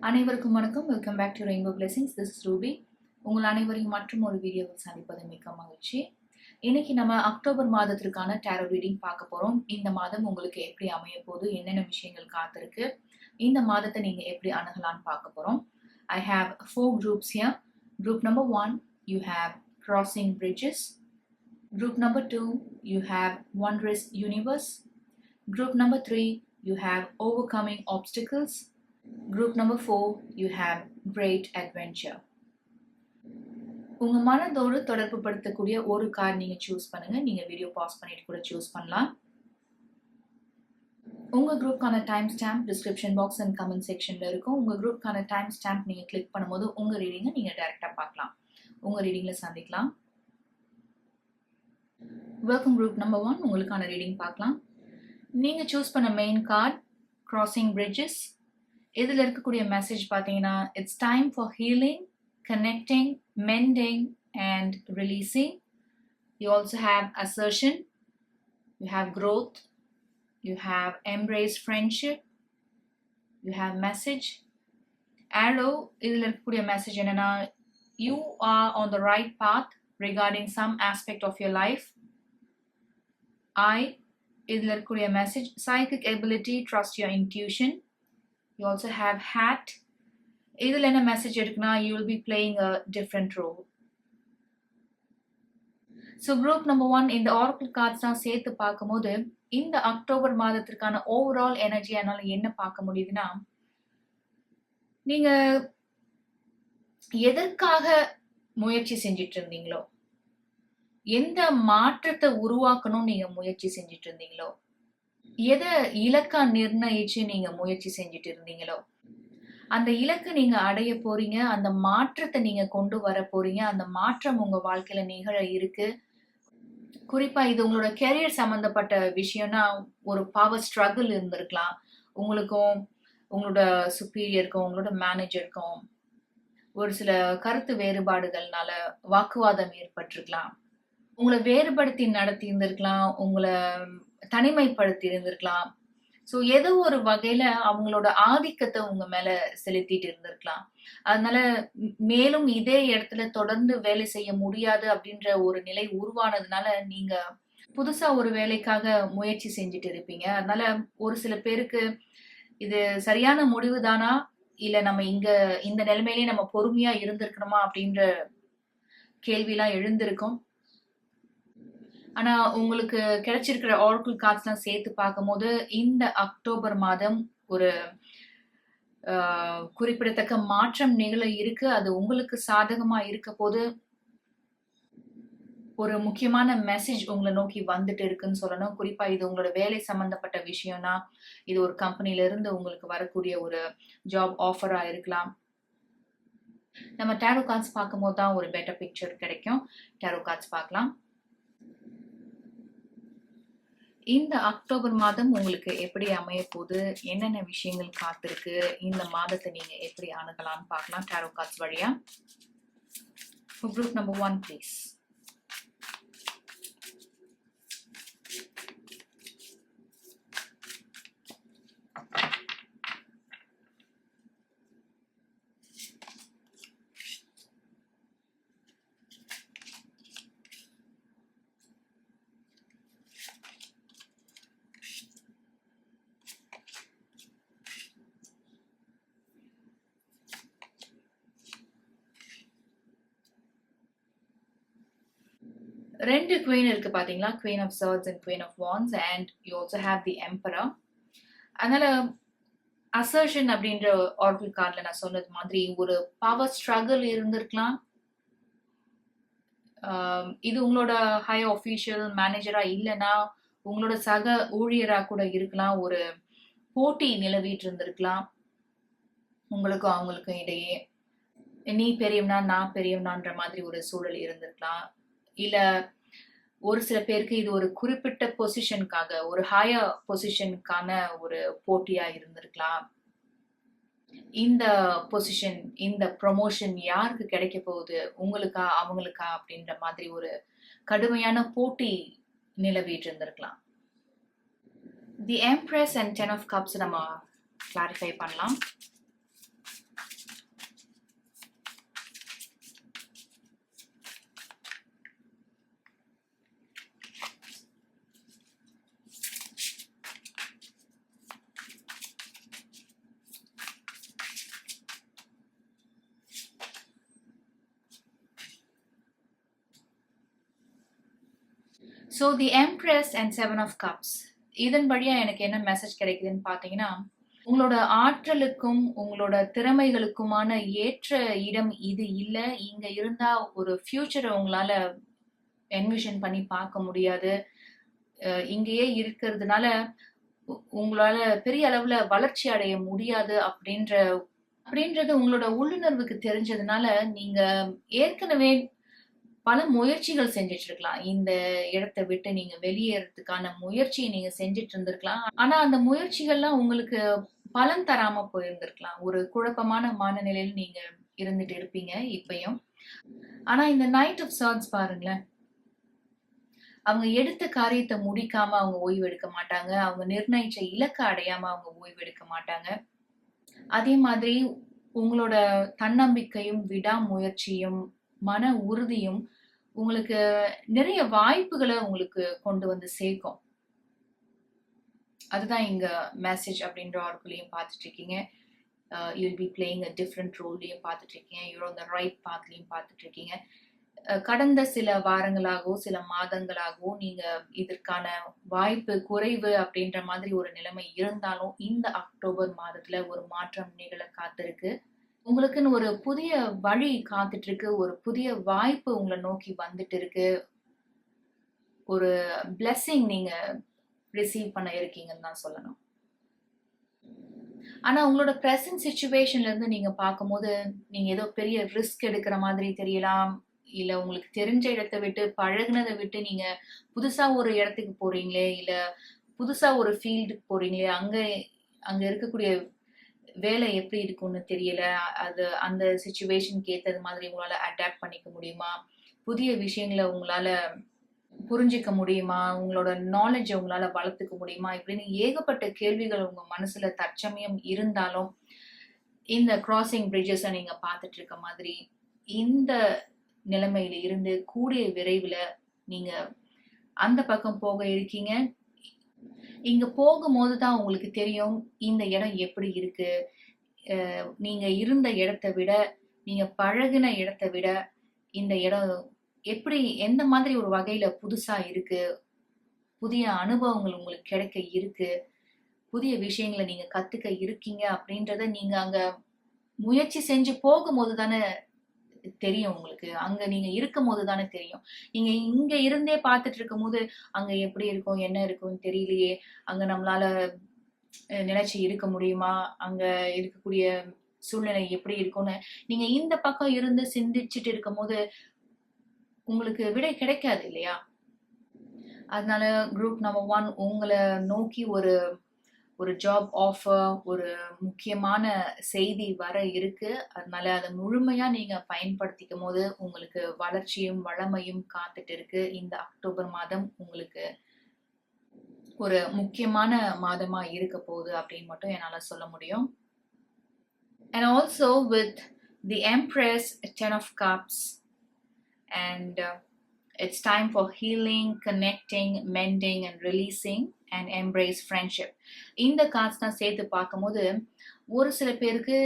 அனைவருக்கும் வணக்கம். Welcome back to rainbow blessings. This is Ruby. உங்கள் அனைவரையும் மற்றும் ஒரு வீடியோவில் சந்திப்பது மிக்க மகிழ்ச்சி. இன்னைக்கு நம்ம அக்டோபர் மாதத்திற்கான டேரோ ரீடிங் பார்க்க போறோம். இந்த மாதம் உங்களுக்கு எப்படி அமைய போகுது, என்னென்ன விஷயங்கள் காத்திருக்கு, இந்த மாதத்தை நீங்க எப்படி அணுகலான்னு பார்க்க போறோம். I have 4 groups here. Group number 1, you have Crossing Bridges. Group number 2, you have Wondrous Universe. Group number 3, you have Overcoming Obstacles. Group number 4, you have Great Adventure. உங்க மனதோடு தொடர்பு படுத்தக்கூடிய ஒரு கார்டு நீங்க சூஸ் பண்ணுங்க. நீங்க வீடியோ பாஸ் பண்ணிட்டு கூட choose பண்ணலாம். உங்க குரூப்கான time stamp description box and comment செக்ஷன்ல இருக்கும். உங்க குரூப்கான டைம் ஸ்டாம்ப் நீங்க கிளிக் பண்ணும்போது உங்க ரீடிங்கை நீங்க டைரக்டா பார்க்கலாம். உங்க ரீடிங்ல சந்திக்கலாம். Welcome group number 1. உங்களுக்கான ரீடிங் பார்க்கலாம். நீங்க சூஸ் பண்ண மெயின் கார்டு கிராசிங் பிரிட்ஜஸ். இதில் இருக்கக்கூடிய மெசேஜ் பார்த்தீங்கன்னா, it's time for healing, connecting, mending and releasing. You also have assertion, you have growth, you have embrace friendship, you have message. Arrow, இதில் இருக்கக்கூடிய message என்னன்னா, you are on the right path regarding some aspect of your life. இதில் இருக்கக்கூடிய message psychic ability, trust your intuition. You also have hat. இதில் என்ன message இருக்குன்னா, you will be playing a different role. So group number 1, இந்த oracle cards தான் சேர்த்து பார்க்கும்போது இந்த அக்டோபர் மாதத்திற்கான ஓவரால் எனர்ஜி என்னால என்ன பார்க்க முடியுதுன்னா, நீங்க எதற்காக முயற்சி செஞ்சிட்டு இருந்தீங்களோ, எந்த மாற்றத்தை உருவாக்கணும் நீங்க முயற்சி செஞ்சிட்டு இருந்தீங்களோ, எதை இலக்கா நிர்ணயிச்சு நீங்க முயற்சி செஞ்சுட்டு இருந்தீங்களோ, அந்த இலக்கை நீங்க அடைய போறீங்க. அந்த மாற்றத்தை நீங்க கொண்டு வர போறீங்க. அந்த மாற்றம் உங்க வாழ்க்கையில நிகழ இருக்கு. குறிப்பா இது உங்களோட கெரியர் சம்பந்தப்பட்ட விஷயம்னா, ஒரு பவர் ஸ்ட்ரகிள் இருந்திருக்கலாம். உங்களுக்கும் உங்களோட சுப்பீரியருக்கும் உங்களோட மேனேஜருக்கும் ஒரு சில கருத்து வேறுபாடுகள்னால வாக்குவாதம் ஏற்பட்டிருக்கலாம். உங்களை வேறுபடுத்தி நடத்தி இருந்திருக்கலாம். உங்களை தனிமைப்படுத்தி இருந்திருக்கலாம். ஸோ ஏதோ ஒரு வகையில அவங்களோட ஆதிக்கத்தை உங்க மேல செலுத்திட்டு இருந்திருக்கலாம். அதனால மேலும் இதே இடத்துல தொடர்ந்து வேலை செய்ய முடியாது அப்படின்ற ஒரு நிலை உருவானதுனால நீங்க புதுசா ஒரு வேலைக்காக முயற்சி செஞ்சுட்டு இருப்பீங்க. அதனால ஒரு சில பேருக்கு இது சரியான முடிவு தானா, இல்ல நம்ம இந்த நிலைமையிலேயே நம்ம பொறுமையா இருந்திருக்கணுமா அப்படின்ற கேள்விலாம் எழுந்திருக்கும். ஆனா உங்களுக்கு கிடைச்சிருக்கிற ஆரக்கிள் கார்ட்ஸ்லாம் சேர்த்து பார்க்கும்போது இந்த அக்டோபர் மாதம் ஒரு குறிப்பிடத்தக்க மாற்றம் நிகழ இருக்கு. அது உங்களுக்கு சாதகமா இருக்க போது ஒரு முக்கியமான மெசேஜ் உங்களை நோக்கி வந்துட்டு இருக்குன்னு சொல்லணும். குறிப்பா இது உங்களோட வேலை சம்பந்தப்பட்ட விஷயம்னா, இது ஒரு கம்பெனில இருந்து உங்களுக்கு வரக்கூடிய ஒரு ஜாப் ஆஃபரா இருக்கலாம். நம்ம டேரோ கார்ட்ஸ் பார்க்கும்போது தான் ஒரு பெட்டர் பிக்சர் கிடைக்கும். டேரோ கார்ட்ஸ் பார்க்கலாம். இந்த அக்டோபர் மாதம் உங்களுக்கு எப்படி அமைய போகுது, என்னென்ன விஷயங்கள் காத்திருக்கு, இந்த மாதத்தை நீங்க எப்படி அணுகலாம்னு பார்க்கலாம் டேரோ கார்ட்ஸ் வழியா. Group number 1 please. ரெண்டு குவீன் இருக்கு பாத்தீங்களா, queen of hearts and queen of wands, and you also have the emperor. அதனால அசர்ஷன் அப்படின்ற ஆரக்கிள் கார்ட்ல நான் சொன்னது மாதிரி ஒரு பவர் ஸ்ட்ரகிள் இருந்திருக்கலாம். இது உங்களோட ஹை ஆஃபீஷியல் மேனேஜரா இல்லைன்னா உங்களோட சக ஊழியரா கூட இருக்கலாம். ஒரு போட்டி நிலவிட்டு இருந்திருக்கலாம் உங்களுக்கும் அவங்களுக்கும் இடையே. நீ பெரியவனா நான் பெரியவனான்ற மாதிரி ஒரு சூழல் இருந்திருக்கலாம். இல்ல ஒரு சில பேருக்கு இது ஒரு குறிப்பிட்ட பொசிஷனுக்காக, ஒரு ஹையர் பொசிஷனுக்கான ஒரு போட்டியா இருந்திருக்கலாம். இந்த பொசிஷன், இந்த ப்ரொமோஷன் யாருக்கு கிடைக்க போகுது, உங்களுக்கா அவங்களுக்கா அப்படின்ற மாதிரி ஒரு கடுமையான போட்டி நிலவிட்டு இருந்திருக்கலாம். தி எம்ப்ரஸ் அண்ட் 10 of cups நம்ம கிளாரிஃபை பண்ணலாம். So the embrace and 7 of Cups, இதன் வழியா எனக்கு என்ன மெசேஜ் கிடைக்குதுன்னு பார்த்தீங்கன்னா, உங்களோட ஆற்றலுக்கும் உங்களோட திறமைகளுக்குமான ஏற்ற இடம் இது இல்ல. இங்க இருந்தா ஒரு ஃபியூச்சரை உங்களால என்விஷன் பண்ணி பார்க்க முடியாது. இங்கேயே இருக்கிறதுனால உங்களால பெரிய அளவுல வளர்ச்சி அடைய முடியாது அப்படின்றது உங்களோட உள்ளுணர்வுக்கு தெரிஞ்சதுனால, நீங்க ஏற்கனவே பல முயற்சிகள் செஞ்சுட்டு இருக்கலாம். இந்த இடத்த விட்டு நீங்க வெளியேறதுக்கான முயற்சியை நீங்க செஞ்சுட்டு இருந்திருக்கலாம். ஆனா அந்த முயற்சிகள்லாம் உங்களுக்கு பலன் தராம போயிருந்திருக்கலாம். ஒரு குழப்பமான மனநிலையில நீங்க இருந்துட்டு இருப்பீங்க இப்பயும். ஆனா இந்த நைட் ஆஃப் சார்ட்ஸ் பாருங்களேன். அவங்க எடுத்த காரியத்தை முடிக்காம அவங்க ஓய்வு எடுக்க மாட்டாங்க. அவங்க நிர்ணயிச்ச இலக்க அடையாம அவங்க ஓய்வு எடுக்க மாட்டாங்க. அதே மாதிரி உங்களோட தன்னம்பிக்கையும், விடாமுயற்சியும், மன உறுதியும் உங்களுக்கு நிறைய வாய்ப்புகள உங்களுக்கு கொண்டு வந்து சேர்க்கும். அதுதான் இங்க மெசேஜ் அப்படின்ற ஆர்க்குலயும் பார்த்துட்டு இருக்கீங்க. You'll be playing a different ரோல்லையும் பார்த்துட்டு இருக்கீங்க. யூர் ஆன் த ரைட் பாத்லையும் பார்த்துட்டு இருக்கீங்க. கடந்த சில வாரங்களாகவோ சில மாதங்களாகவோ நீங்க இதற்கான வாய்ப்பு குறைவு அப்படின்ற மாதிரி ஒரு நிலைமை இருந்தாலும், இந்த அக்டோபர் மாதத்துல ஒரு மாற்றம் நிகழ காத்திருக்கு. உங்களுக்குன்னு ஒரு புதிய வழி காத்துட்டு இருக்கு. ஒரு புதிய வாய்ப்பு உங்களை நோக்கி வந்துட்டு இருக்கு. ஒரு பிளெஸிங் நீங்க ரிசீவ் பண்ண இருக்கீங்கன்னு தான் சொல்லணும். ஆனா உங்களோட பிரசன்ட் சிச்சுவேஷன்ல இருந்து நீங்க பார்க்கும்போது, நீங்க ஏதோ பெரிய ரிஸ்க் எடுக்கிற மாதிரி தெரியலாம். இல்ல உங்களுக்கு தெரிஞ்ச இடத்த விட்டு, பழகுனத விட்டு நீங்க புதுசா ஒரு இடத்துக்கு போறீங்களே, இல்ல புதுசா ஒரு ஃபீல்டுக்கு போறீங்களே, அங்க அங்க இருக்கக்கூடிய வேலை எப்படி இருக்கும்னு தெரியல. அது அந்த சிச்சுவேஷனுக்கு ஏத்தது மாதிரி உங்களால அடாப்ட் பண்ணிக்க முடியுமா? புதிய விஷயங்கள உங்களால புரிஞ்சுக்க முடியுமா? உங்களோட நாலேட்ஜ உங்களால வளர்த்துக்க முடியுமா? இப்படின்னு ஏகப்பட்ட கேள்விகள் உங்க மனசுல தற்சமயம் இருந்தாலும், இந்த கிராசிங் பிரிட்ஜஸ நீங்க பார்த்துட்டு இருக்க மாதிரி, இந்த நிலைமையில இருந்து கூடிய விரைவில் நீங்க அந்த பக்கம் போக இருக்கீங்க. இங்க போகும்போது தான் உங்களுக்கு தெரியும் இந்த இடம் எப்படி இருக்கு. நீங்க இருந்த இடத்த விட, நீங்க பழகுன இடத்த விட இந்த இடம் எப்படி எந்த மாதிரி ஒரு வகையில புதுசா இருக்கு. புதிய அனுபவங்கள் உங்களுக்கு கிடைக்க இருக்கு. புதிய விஷயங்களை நீங்க கத்துக்க இருக்கீங்க அப்படின்றத நீங்க அங்க முயற்சி செஞ்சு போகும்போது தானே தெரியும் உங்களுக்கு. அங்க நீங்க இருக்கும்போது தானே தெரியும். நீங்க இங்க இருந்தே பார்த்துட்டு இருக்கும்போது, அங்க எப்படி இருக்கும், என்ன இருக்கும்னு தெரியலையே, அங்க நம்மளால நிலைச்சு இருக்க முடியுமா? அங்க இருக்கக்கூடிய சூழ்நிலை எப்படி இருக்கும்னு, நீங்க இந்த பக்கம் இருந்து சிந்திச்சுட்டு இருக்கும்போது, உங்களுக்கு விடை கிடைக்காது இல்லையா? அதனால குரூப் நம்பர் 1 உங்கள நோக்கி ஒரு ஒரு ஜாப் ஆஃபர், ஒரு முக்கியமான செய்தி வர இருக்கு. அதனால அத முழுமையா நீங்க பயன்படுத்திக்கும் போது, உங்களுக்கு வளர்ச்சியும், வளமையும் காத்துட்டு இருக்கு. இந்த அக்டோபர் மாதம் உங்களுக்கு ஒரு முக்கியமான மாதமா இருக்க போகுது அப்படின்னு மட்டும் என்னால சொல்ல முடியும். And also with the Empress, 10 of Cups, and it's time for healing, connecting, mending and releasing and embrace friendship. இந்த கார்ட்ஸ் தான் சேர்த்து பார்க்கும்போது, ஒரு சில பேருக்கு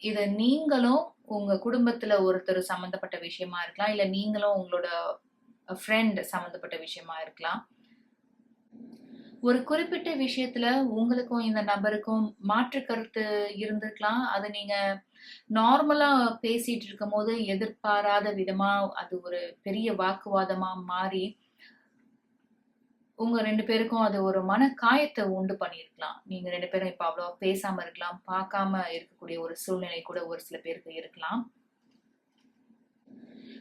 இத நீங்களும் உங்க குடும்பத்துல ஒருத்தர் சம்பந்தப்பட்ட விஷயமா இருக்கலாம். இல்ல நீங்களும் உங்களோட ஃப்ரெண்ட் சம்பந்தப்பட்ட விஷயமா இருக்கலாம். ஒரு குறிப்பிட்ட விஷயத்துல உங்களுக்கும் இந்த நபருக்கும் மாற்று கருத்து இருந்திருக்கலாம். அது நீங்க நார்மலா பேசிட்டு இருக்கும்போது எதிர்பாராத விதமா அது ஒரு பெரிய வாக்குவாதமா மாறி, உங்க 2 பேருக்கும் அது ஒரு மன காயத்தை உண்டு பண்ணியிருக்கலாம். நீங்க 2 பேரும் இப்ப அவ்வளவா பேசாம இருக்கலாம். பார்க்காம இருக்கக்கூடிய ஒரு சூழ்நிலை கூட ஒரு சில பேருக்கு இருக்கலாம்.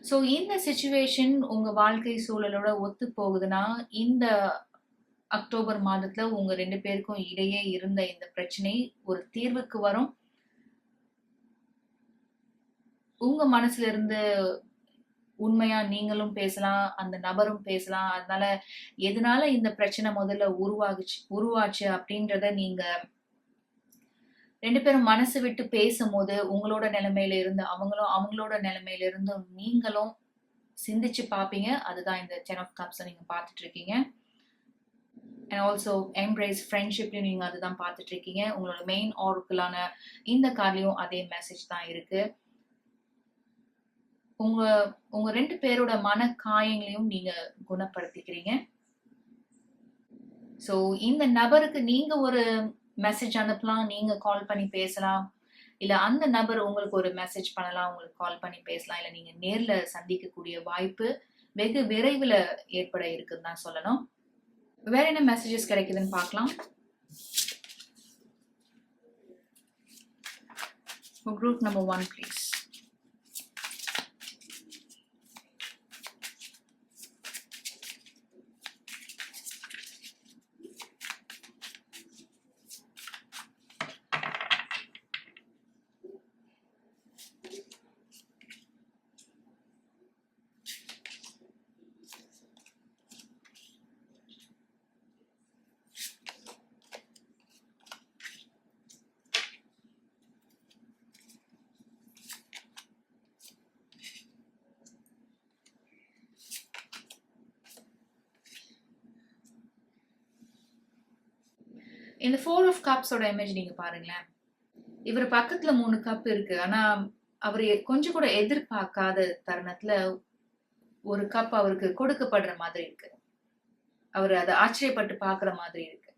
சோ இந்த சிச்சுவேஷன் உங்க வாழ்க்கை சூழலோட ஒத்து போகுதுன்னா, இந்த அக்டோபர் மாதத்துல உங்க 2 பேருக்கும் இடையே இருந்த இந்த பிரச்சனை ஒரு தீர்வுக்கு வரும். உங்க மனசுல இருந்து உண்மையா நீங்களும் பேசலாம், அந்த நபரும் பேசலாம். அதனால எதனால இந்த பிரச்சனை முதல்ல உருவாச்சு அப்படின்றத நீங்க 2 பேரும் மனசு விட்டு பேசும்போது, உங்களோட நிலைமையில இருந்து அவங்களும், அவங்களோட நிலைமையில இருந்து நீங்களும் சிந்திச்சு பார்ப்பீங்க. அதுதான் இந்த 10 of Cups நீங்க பார்த்துட்டு இருக்கீங்க. And also embrace friendshipலயும் நீங்க அதுதான் பார்த்துட்டு இருக்கீங்க. உங்களோட மெயின் ஆர்க்குலான இந்த கார்ட்லயும் அதே மெசேஜ் தான் இருக்கு. உங்க 2 பேரோட மன காயங்களையும் நீங்க குணப்படுத்திக்கிறீங்க. ஸோ இந்த நபருக்கு நீங்க ஒரு மெசேஜ் அனுப்பலாம், நீங்க கால் பண்ணி பேசலாம். இல்ல அந்த நபர் உங்களுக்கு ஒரு மெசேஜ் பண்ணலாம், உங்களுக்கு கால் பண்ணி பேசலாம். இல்ல நீங்க நேர்ல சந்திக்கக்கூடிய வாய்ப்பு வெகு விரைவில் ஏற்பட இருக்குன்னு தான் சொல்லணும். வேற என்ன மெசேஜஸ் கிடைக்குதுன்னு பார்க்கலாம். Group number 1, please. இந்த 4 of cups ஓட இமேஜ் நீங்க பாருங்களேன். இவர் பக்கத்துல 3 கப் இருக்கு. ஆனா அவர் கொஞ்சம் கூட எதிர்பார்க்காத தருணத்துல ஒரு கப் அவருக்கு கொடுக்கப்படுற மாதிரி இருக்கு. அவர் அதை ஆச்சரியப்பட்டு பார்க்குற மாதிரி இருக்கு.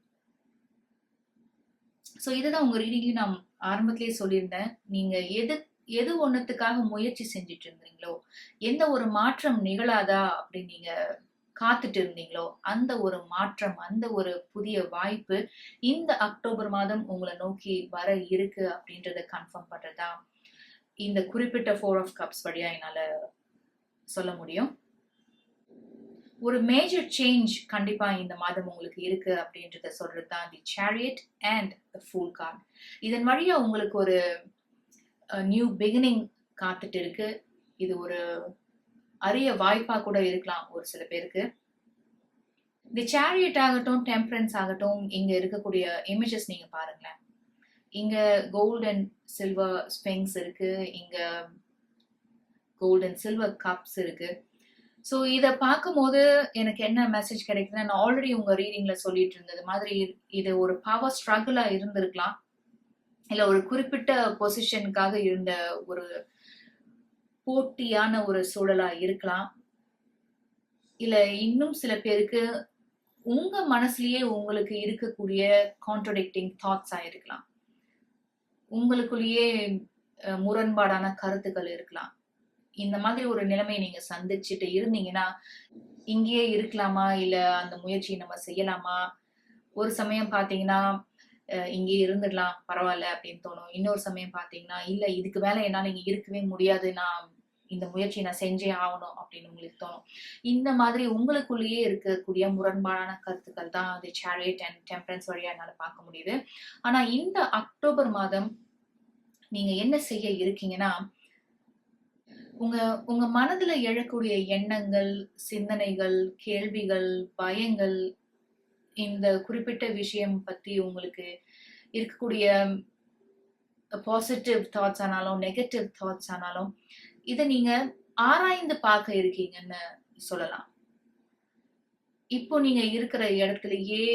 ஸோ இதுதான் உங்க ரீடிங்லயும் நான் ஆரம்பத்திலேயே சொல்லியிருந்தேன். நீங்க எது ஒண்ணுத்துக்காக முயற்சி செஞ்சுட்டு இருந்தீங்களோ, எந்த ஒரு மாற்றம் நிகழாதா அப்படின்னு நீங்க காத்துட்டு இருந்தீங்களோ, அந்த ஒரு மாற்றம், அந்த ஒரு புதிய வாய்ப்பு இந்த அக்டோபர் மாதம் உங்களை நோக்கி வர இருக்கு அப்படின்றத கன்ஃபார்ம் பண்றதா இந்த குறிப்பிட்ட 4 of cups வழியா என்னால சொல்ல முடியும். ஒரு மேஜர் சேஞ்ச் கண்டிப்பா இந்த மாதம் உங்களுக்கு இருக்கு அப்படின்றத சொல்றது தான் the chariot and the fool card. இதன் வழியா உங்களுக்கு ஒரு நியூ பிகினிங் காத்துட்டு இருக்கு. இது ஒரு அரிய வாய்ப்பா கூட இருக்கலாம் ஒரு சில பேருக்கு. தி சேரியட் ஆகட்டும், டெம்பரன்ஸ் ஆகட்டும், இங்க இருக்கக்கூடிய இமேஜஸ் நீங்க பாருங்களேன். இங்க கோல்ட் அண்ட் சில்வர் ஸ்பிங்ஸ் இருக்கு, இங்க கோல்ட் அண்ட் சில்வர் கப்ஸ் இருக்கு. ஸோ இதை பார்க்கும்போது எனக்கு என்ன மெசேஜ் கிடைக்குதுன்னா, நான் ஆல்ரெடி உங்க ரீடிங்ல சொல்லிட்டு இருந்தது மாதிரி இது ஒரு பவர் ஸ்ட்ரகிளா இருந்திருக்கலாம், இல்ல ஒரு குறிப்பிட்ட பொசிஷனுக்காக இருந்த ஒரு போட்டியான ஒரு சூழலா இருக்கலாம், இல்ல இன்னும் சில பேருக்கு உங்க மனசுலயே உங்களுக்கு இருக்கக்கூடிய கான்ட்ரடிக்டிங் தாட்ஸா இருக்கலாம், உங்களுக்குள்ளேயே முரண்பாடான கருத்துக்கள் இருக்கலாம். இந்த மாதிரி ஒரு நிலைமையை நீங்க சந்திச்சுட்டு இருந்தீங்கன்னா, இங்கேயே இருக்கலாமா இல்ல அந்த முயற்சியை நம்ம செய்யலாமா, ஒரு சமயம் பாத்தீங்கன்னா இங்கே இருந்துடலாம் பரவாயில்ல அப்படின்னு தோணும். இன்னொரு சமயம் பாத்தீங்கன்னா இல்ல இதுக்கு மேல என்னால இங்க இருக்கவே முடியாது, நான் இந்த முயற்சியை நான் செஞ்சே ஆகணும் அப்படின்னு உங்களுக்கு தோணும். இந்த மாதிரி உங்களுக்குள்ளேயே இருக்கக்கூடிய முரண்பாடான கருத்துக்கள் தான் அந்த சேரியட் அண்ட் டெம்பரன்ஸ் வழியா என்னால பார்க்க முடியுது. ஆனா இந்த அக்டோபர் மாதம் நீங்க என்ன செய்ய இருக்கீங்கன்னா, உங்க மனதுல எழக்கூடிய எண்ணங்கள், சிந்தனைகள், கேள்விகள், பயங்கள், இந்த குறிப்பிட்ட விஷயம் பத்தி உங்களுக்கு இருக்கக்கூடிய பாசிட்டிவ் தாட்ஸ் ஆனாலும் நெகட்டிவ் தாட்ஸ் ஆனாலும் இதை நீங்க ஆராய்ந்து பார்க்க இருக்கீங்கன்னு சொல்லலாம். இப்போ நீங்க இருக்கிற இடத்துலயே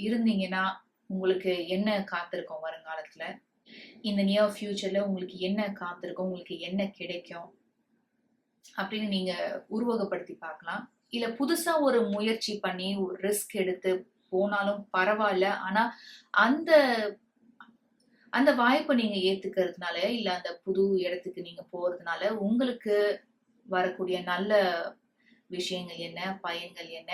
இருந்தீங்கன்னா உங்களுக்கு என்ன காத்திருக்கும் வருங்காலத்துல, இந்த நியர் ஃபியூச்சர்ல உங்களுக்கு என்ன காத்திருக்கும், உங்களுக்கு என்ன கிடைக்கும் அப்படின்னு நீங்க உருவகப்படுத்தி பார்க்கலாம். இல்ல புதுசா ஒரு முயற்சி பண்ணி ஒரு ரிஸ்க் எடுத்து போனாலும் பரவாயில்ல, ஆனா அந்த அந்த வாய்ப்பை நீங்க ஏத்துக்கிறதுனால இல்ல அந்த புது இடத்துக்கு நீங்க போறதுனால உங்களுக்கு வரக்கூடிய நல்ல விஷயங்கள் என்ன, பயன்கள் என்ன,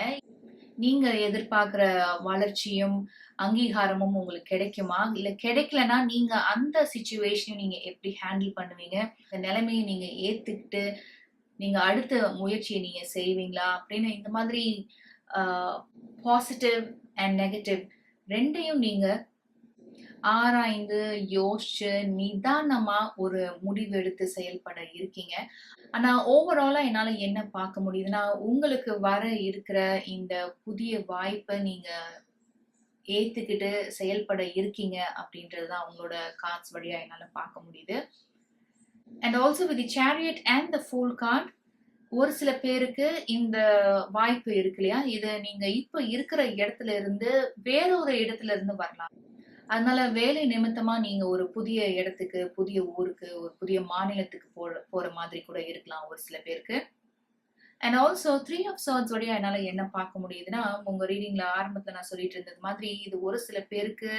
நீங்க எதிர்பார்க்கிற வளர்ச்சியும் அங்கீகாரமும் உங்களுக்கு கிடைக்குமா, இல்ல கிடைக்கலன்னா நீங்க அந்த சிச்சுவேஷனை நீங்க எப்படி ஹேண்டில் பண்ணுவீங்க, இந்த நிலைமையை நீங்க ஏத்துக்கிட்டு நீங்க அடுத்த முயற்சியை நீங்க செய்வீங்களா அப்படின்னு இந்த மாதிரி பாசிட்டிவ் அண்ட் நெகட்டிவ் ரெண்டையும் நீங்க ஆராய்ந்து யோசிச்சு நிதானமா ஒரு முடிவு எடுத்து செயல்பட இருக்கீங்க. ஆனா ஓவராலா என்னால என்ன பார்க்க முடியுதுன்னா, உங்களுக்கு வர இருக்கிற இந்த புதிய வாய்ப்பை நீங்க ஏத்துக்கிட்டு செயல்பட இருக்கீங்க அப்படின்றதுதான் உங்களோட கார்ட்ஸ் வழியா என்னால பார்க்க முடியுது. And also with the chariot and the fool card, ஒரு சில பேருக்கு இந்த வாய்ப்பு இருக்கு இல்லையா, இது நீங்க இப்ப இருக்கிற இடத்துல இருந்து வேற ஒரு இடத்துல இருந்து வரலாம். அதனால வேலை நிமித்தமா நீங்க ஒரு புதிய இடத்துக்கு, புதிய ஊருக்கு, ஒரு புதிய மாநிலத்துக்கு போற மாதிரி கூட இருக்கலாம் ஒரு சில பேருக்கு. அண்ட் ஆல்சோ 3 ஆஃப் சார்ட்ஸ் வழியா என்னால என்ன பார்க்க முடியுதுன்னா, உங்க ரீடிங்ல ஆரம்பத்துல நான் சொல்லிட்டு இருந்தது மாதிரி, இது ஒரு சில பேருக்கு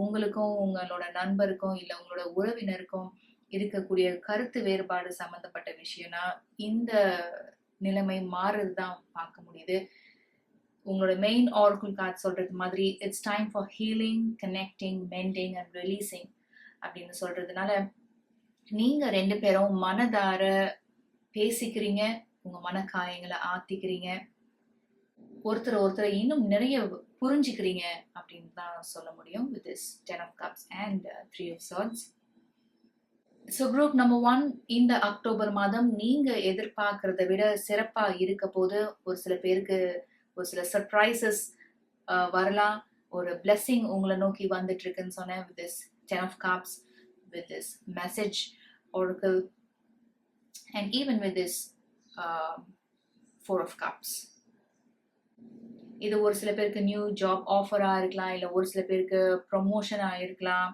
உங்களுக்கும், உங்களோட நண்பருக்கும், இல்ல உங்களோட உறவினருக்கும் இருக்கக்கூடிய கருத்து வேறுபாடு சம்பந்தப்பட்ட விஷயம்னா, இந்த நிலைமை மாறுறது தான் பார்க்க முடியுது. உங்களோட மெயின் ஆரக்கிள் கார்ட் சொல்றது மாதிரி, it's time for healing, connecting, mending and releasing அப்படின்னு சொல்றதுனால, நீங்க 2 பேரும் மனதார பேசிக்கிறீங்க, உங்க மனக்காயங்களை ஆத்திக்கிறீங்க, ஒருத்தரை இன்னும் நிறைய புரிஞ்சுக்கிறீங்க அப்படின்னு தான் சொல்ல முடியும் with this 10 of cups and 3 of swords. So group number 1, இந்த அக்டோபர் மாதம் நீங்க எதிர்பார்க்கறத விட சிறப்பா இருக்க போது. ஒரு சில பேருக்கு ஒரு சில சர்ப்ரைசஸ் வரலாம். ஒரு blessing உங்களை நோக்கி வந்துட்டு இருக்குன்னு சொன்னேன் with this 10 of cups, with this message oracle and even with this 4 of cups. இது ஒரு சில பேருக்கு நியூ ஜாப் ஆஃபரா இருக்கலாம், இல்ல ஒரு சில பேருக்கு ப்ரொமோஷனா இருக்கலாம்,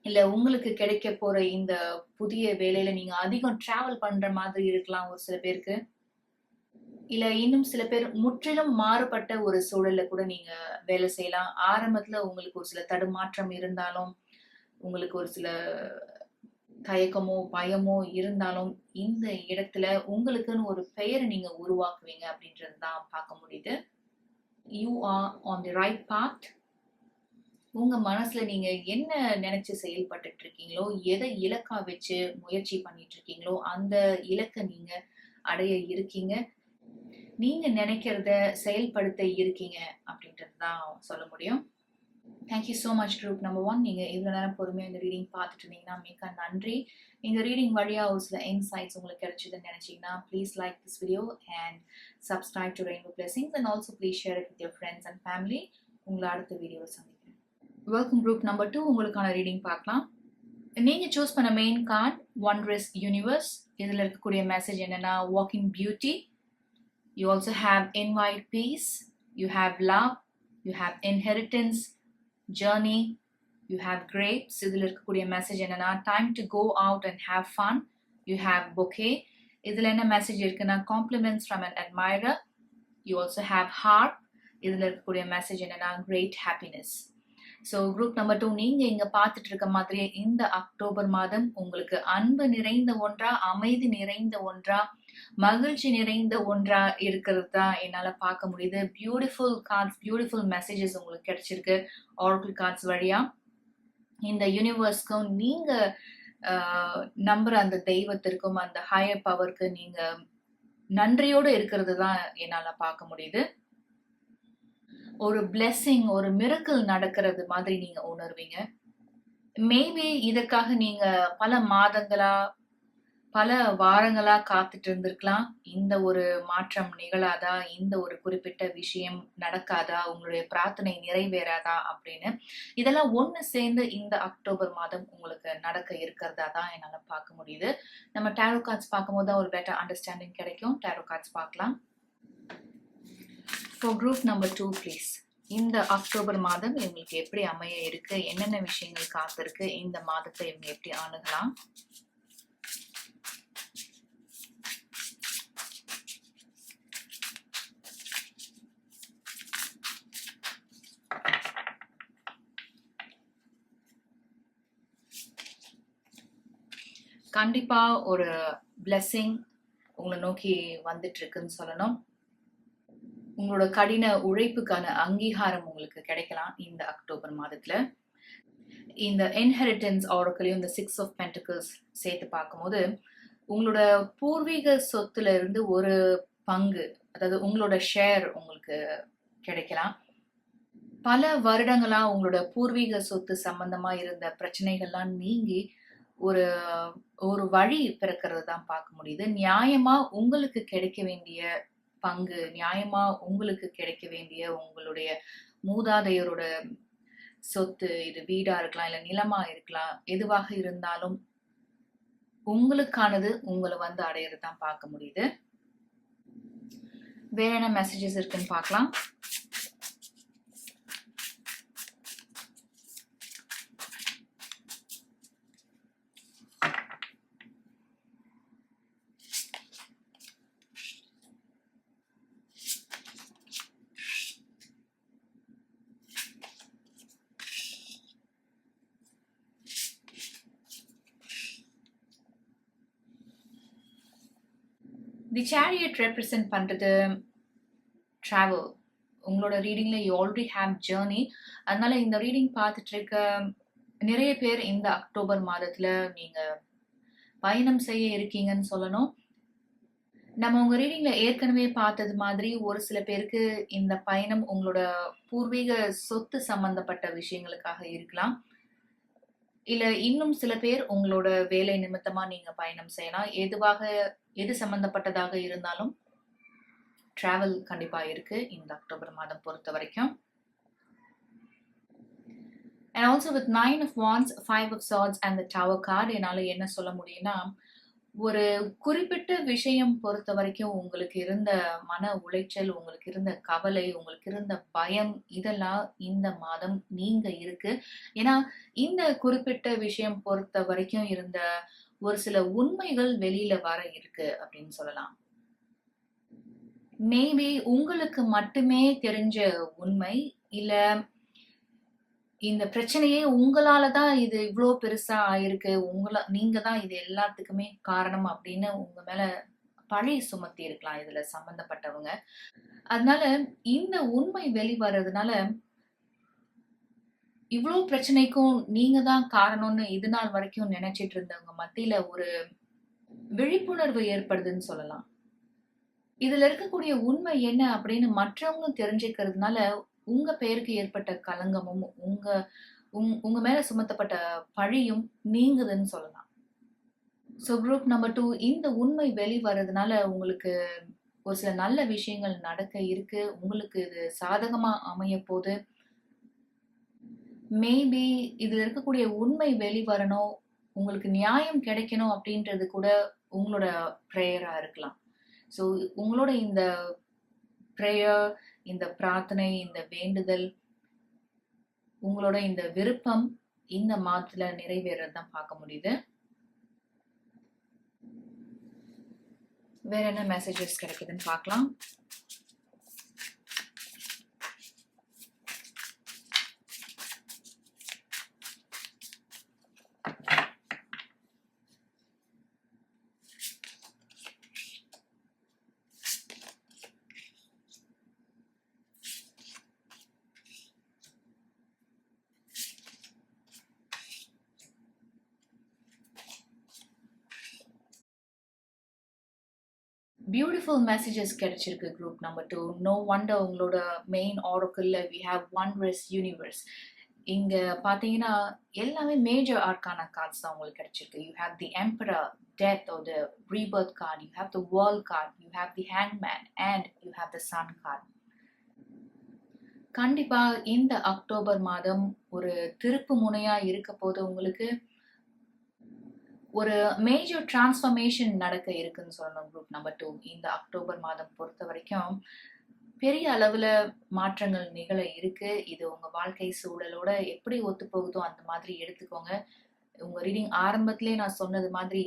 இல்ல உங்களுக்கு கிடைக்க போற இந்த புதிய வேலையில நீங்க அதிகம் டிராவல் பண்ற மாதிரி இருக்கலாம் ஒரு சில பேருக்கு. இல்ல இன்னும் சில பேர் முற்றிலும் மாறுபட்ட ஒரு சூழல்ல கூட நீங்க வேலை செய்யலாம். ஆரம்பத்துல உங்களுக்கு ஒரு சில தடுமாற்றம் இருந்தாலும், உங்களுக்கு ஒரு சில தயக்கமோ பயமோ இருந்தாலும், இந்த இடத்துல உங்களுக்குன்னு ஒரு பெயரை நீங்க உருவாக்குவீங்க அப்படின்றது தான் பார்க்க முடியுது. You are on the right path. உங்க மனசுல நீங்க என்ன நினைச்சு செயல்பட்டுட்டு இருக்கீங்களோ, எதை இலக்கா வச்சு முயற்சி பண்ணிட்டு இருக்கீங்களோ, அந்த இலக்கை நீங்க அடைய இருக்கீங்க. நீங்க நினைக்கிறத செயல்படுத்த இருக்கீங்க அப்படின்றது தான் சொல்ல முடியும். Thank you so much group number 1. நீங்க இவ்வளவு நேரம் பொறுமையா இந்த ரீடிங் பார்த்துட்டு இருந்தீங்கன்னா மிக்க நன்றி. இந்த ரீடிங் வழியா ஒரு சில இன்சைட்ஸ் உங்களுக்கு கிடைச்சதுன்னு நினைச்சீங்கன்னா please like this video and subscribe to rainbow blessings and also please share it with your friends and family. உங்களை அடுத்த வீடியோவை சந்திக்கிறேன். வெல்கம் குரூப் நம்பர் 2, உங்களுக்கான ரீடிங் பார்க்கலாம். நீங்க சூஸ் பண்ண மெயின் கார்டு ஒண்டரஸ் யூனிவர்ஸ். இதுல இருக்கக்கூடிய மெசேஜ் என்னன்னா, walking beauty. You also have invite peace, you have love, you have inheritance, journey, you have grapes. இதுல இருக்கக்கூடிய மெசேஜ் என்னன்னா, time to go out and have fun, you have bouquet. இதுல என்ன message இருக்குன்னா, compliments from an admirer. You also have heart. இதுல இருக்கக்கூடிய message என்னன்னா, great happiness. So group number 2, நீங்க இங்க பார்த்துட்டு இருக்க மாதிரியே இந்த அக்டோபர் மாதம் உங்களுக்கு அன்பு நிறைந்த ஒன்றா, அமைதி நிறைந்த ஒன்றா, மகிழ்ச்சி நிறைந்த ஒன்றா இருக்கிறது தான் என்னால பார்க்க முடியுது. பியூட்டிஃபுல் கார்ட்ஸ், பியூட்டிஃபுல் மெசேஜஸ் உங்களுக்கு கிடைச்சிருக்கு ஆரக்கிள் கார்ட்ஸ் வழியா. இந்த யூனிவர்ஸ்க்கும் நீங்க நம்புற அந்த தெய்வத்திற்கும் அந்த ஹையர் பவருக்கு நீங்க நன்றியோடு இருக்கிறது தான் என்னால பார்க்க முடியுது. ஒரு பிளெஸிங், ஒரு மிரக்கிள் நடக்கிறது மாதிரி நீங்க உணர்வீங்க. மேபி இதற்காக நீங்க பல மாதங்களா, பல வாரங்களா காத்துட்டு இருந்திருக்கலாம். இந்த ஒரு மாற்றம் நிகழாதா, இந்த ஒரு குறிப்பிட்ட விஷயம் நடக்காதா, உங்களுடைய பிரார்த்தனை நிறைவேறாதா அப்படின்னு. இதெல்லாம் ஒண்ணு சேர்ந்து இந்த அக்டோபர் மாதம் உங்களுக்கு நடக்க இருக்கிறதா தான் என்னால பார்க்க முடியுது. நம்ம டேரோ கார்ட்ஸ் பார்க்கும்போது தான் ஒரு பெட்டர் அண்டர்ஸ்டாண்டிங் கிடைக்கும். டேரோ கார்ட்ஸ் பார்க்கலாம். For group number 2, please. இந்த அக்டோபர் மாதம் இவங்களுக்கு எப்படி அமைய இருக்கு, என்னென்ன விஷயங்கள் காத்திருக்கு, இந்த மாதத்தை இவங்க எப்படி அணுகலாம். கண்டிப்பா ஒரு blessing உங்களை நோக்கி வந்துட்டு இருக்குன்னு சொல்லணும். உங்களோட கடின உழைப்புக்கான அங்கீகாரம் உங்களுக்கு கிடைக்கலாம் இந்த அக்டோபர் மாதத்துல. இந்த இன்ஹெரிட்டன்ஸ் ஆரக்கிளையும் இந்த 6 of Pentacles சேர்த்து பார்க்கும்போது, உங்களோட பூர்வீக சொத்துல இருந்து ஒரு பங்கு, அதாவது உங்களோட ஷேர் உங்களுக்கு கிடைக்கலாம். பல வருடங்களா உங்களோட பூர்வீக சொத்து சம்பந்தமா இருந்த பிரச்சனைகள்லாம் நீங்கி ஒரு ஒரு வழி பிறக்கிறது தான் பார்க்க முடியுது. நியாயமா உங்களுக்கு கிடைக்க வேண்டிய பங்கு, நியாயமா உங்களுக்கு கிடைக்க வேண்டிய உங்களுடைய மூதாதையரோட சொத்து, இது வீடா இருக்கலாம், இல்ல நிலமா இருக்கலாம், எதுவாக இருந்தாலும் உங்களுக்கானது உங்களை வந்து அடையிறது தான் பார்க்க முடியுது. வேற என்ன மெசேஜஸ் இருக்குன்னு பார்க்கலாம். தி சேரியட் ரெப்ரசன்ட் பண்றது ட்ராவல். உங்களோட ரீடிங்ல யூ ஆல்ரெடி ஹேவ் ஜேர்னி. அதனால இந்த ரீடிங் பார்த்துட்டு இருக்க நிறைய பேர் இந்த அக்டோபர் மாதத்துல நீங்க பயணம் செய்ய இருக்கீங்கன்னு சொல்லணும். நம்ம உங்க ரீடிங்ல ஏற்கனவே பார்த்தது மாதிரி ஒரு சில பேருக்கு இந்த பயணம் உங்களோட பூர்வீக சொத்து சம்பந்தப்பட்ட விஷயங்களுக்காக இருக்கலாம். இல்ல இன்னும் சில பேர் உங்களோட வேலை நிமித்தமா நீங்க பயணம் செய்யலாம். எது சம்பந்தப்பட்டதாக இருந்தாலும் டிராவல் கண்டிப்பா இருக்கு இந்த அக்டோபர் மாதம் பொறுத்த வரைக்கும். And also with 9 of Wands, 5 of Swords and the Tower card, என்னால என்ன சொல்ல முடியும்னா, ஒரு குறிப்பிட்ட விஷயம் பொறுத்த வரைக்கும் உங்களுக்கு இருந்த மன உளைச்சல், உங்களுக்கு இருந்த கவலை, உங்களுக்கு இருந்த பயம் இதெல்லாம் இந்த மாதம் நீங்க இருக்கு. ஏன்னா, இந்த குறிப்பிட்ட விஷயம் பொறுத்த வரைக்கும் இருந்த ஒரு சில உண்மைகள் வெளியில வர இருக்கு அப்படின்னு சொல்லலாம். மேபி உங்களுக்கு மட்டுமே தெரிஞ்ச உண்மை, இல்ல இந்த பிரச்சனையே உங்களால தான் இது இவ்ளோ பெருசா ஆயிருக்கு. நீங்க தான் இது எல்லாத்துக்குமே காரணம் அப்படின்னு உங்க மேல பழி சுமத்தி இருக்கலாம் இதுல சம்பந்தப்பட்டவங்க. அதனால இந்த உண்மை வெளிவரதுனால, இவ்ளோ பிரச்சனைக்கும் நீங்க தான் காரணம்னு இது நாள் வரைக்கும் நினைச்சிட்டு இருந்தவங்க மத்தியில ஒரு விழிப்புணர்வு ஏற்படுதுன்னு சொல்லலாம். இதுல இருக்கக்கூடிய உண்மை என்ன அப்படின்னு மற்றவங்களும் தெரிஞ்சுக்கிறதுனால, உங்க பெயருக்கு ஏற்பட்ட களங்கமும், உங்க மேல சுமத்தப்பட்ட பழியும் நீங்குதுன்னு சொல்லலாம். ஸோ குரூப் நம்பர் 2 இந்த உண்மை வெளிவரதுனால உங்களுக்கு ஒரு சில நல்ல விஷயங்கள் நடக்க இருக்கு. உங்களுக்கு இது சாதகமா அமையப்போது. மேபி இதுல இருக்கக்கூடிய உண்மை வெளிவரணும், உங்களுக்கு நியாயம் கிடைக்கணும் அப்படின்றது கூட உங்களோட பிரேயரா இருக்கலாம். ஸோ உங்களோட இந்த பிரேயர், இந்த பிரார்த்தனை, இந்த வேண்டுதல், உங்களோட இந்த விருப்பம் இந்த மாதத்துல நிறைவேறதான் பார்க்க முடியுது. வேற என்ன மெசேஜஸ் கிடைக்குதுன்னு பார்க்கலாம். பியூட்டிஃபுல் மெசேஜஸ் கிடைச்சிருக்கு குரூப் நம்பர் 2. நோ வண்டர் உங்களோட மெயின் ஆரக்கிள்ல வி ஹேவ் ஒண்டரஸ் யூனிவர்ஸ். இங்க பாத்தீங்கன்னா எல்லாமே மேஜர் ஆர்கானா கார்ட்ஸ் தான் உங்களுக்கு கிடைச்சிருக்கு. You have the emperor, death or the rebirth card, you have the world card, you have the hangman and you have the sun card. கண்டிப்பா இந்த October மாதம் ஒரு திருப்பு முனையா இருக்க போது உங்களுக்கு ஒரு மேஜர் டிரான்ஸ்ஃபர்மேஷன் நடக்க இருக்குன்னு சொல்லணும் குரூப் நம்பர் 2. இந்த அக்டோபர் மாதம் பொறுத்த வரைக்கும் பெரிய அளவுல மாற்றங்கள் நிகழ இருக்கு. இது உங்க வாழ்க்கை சூழலோட எப்படி ஒத்து போகுதோ அந்த மாதிரி எடுத்துக்கோங்க. உங்க ரீடிங் ஆரம்பத்திலே நான் சொன்னது மாதிரி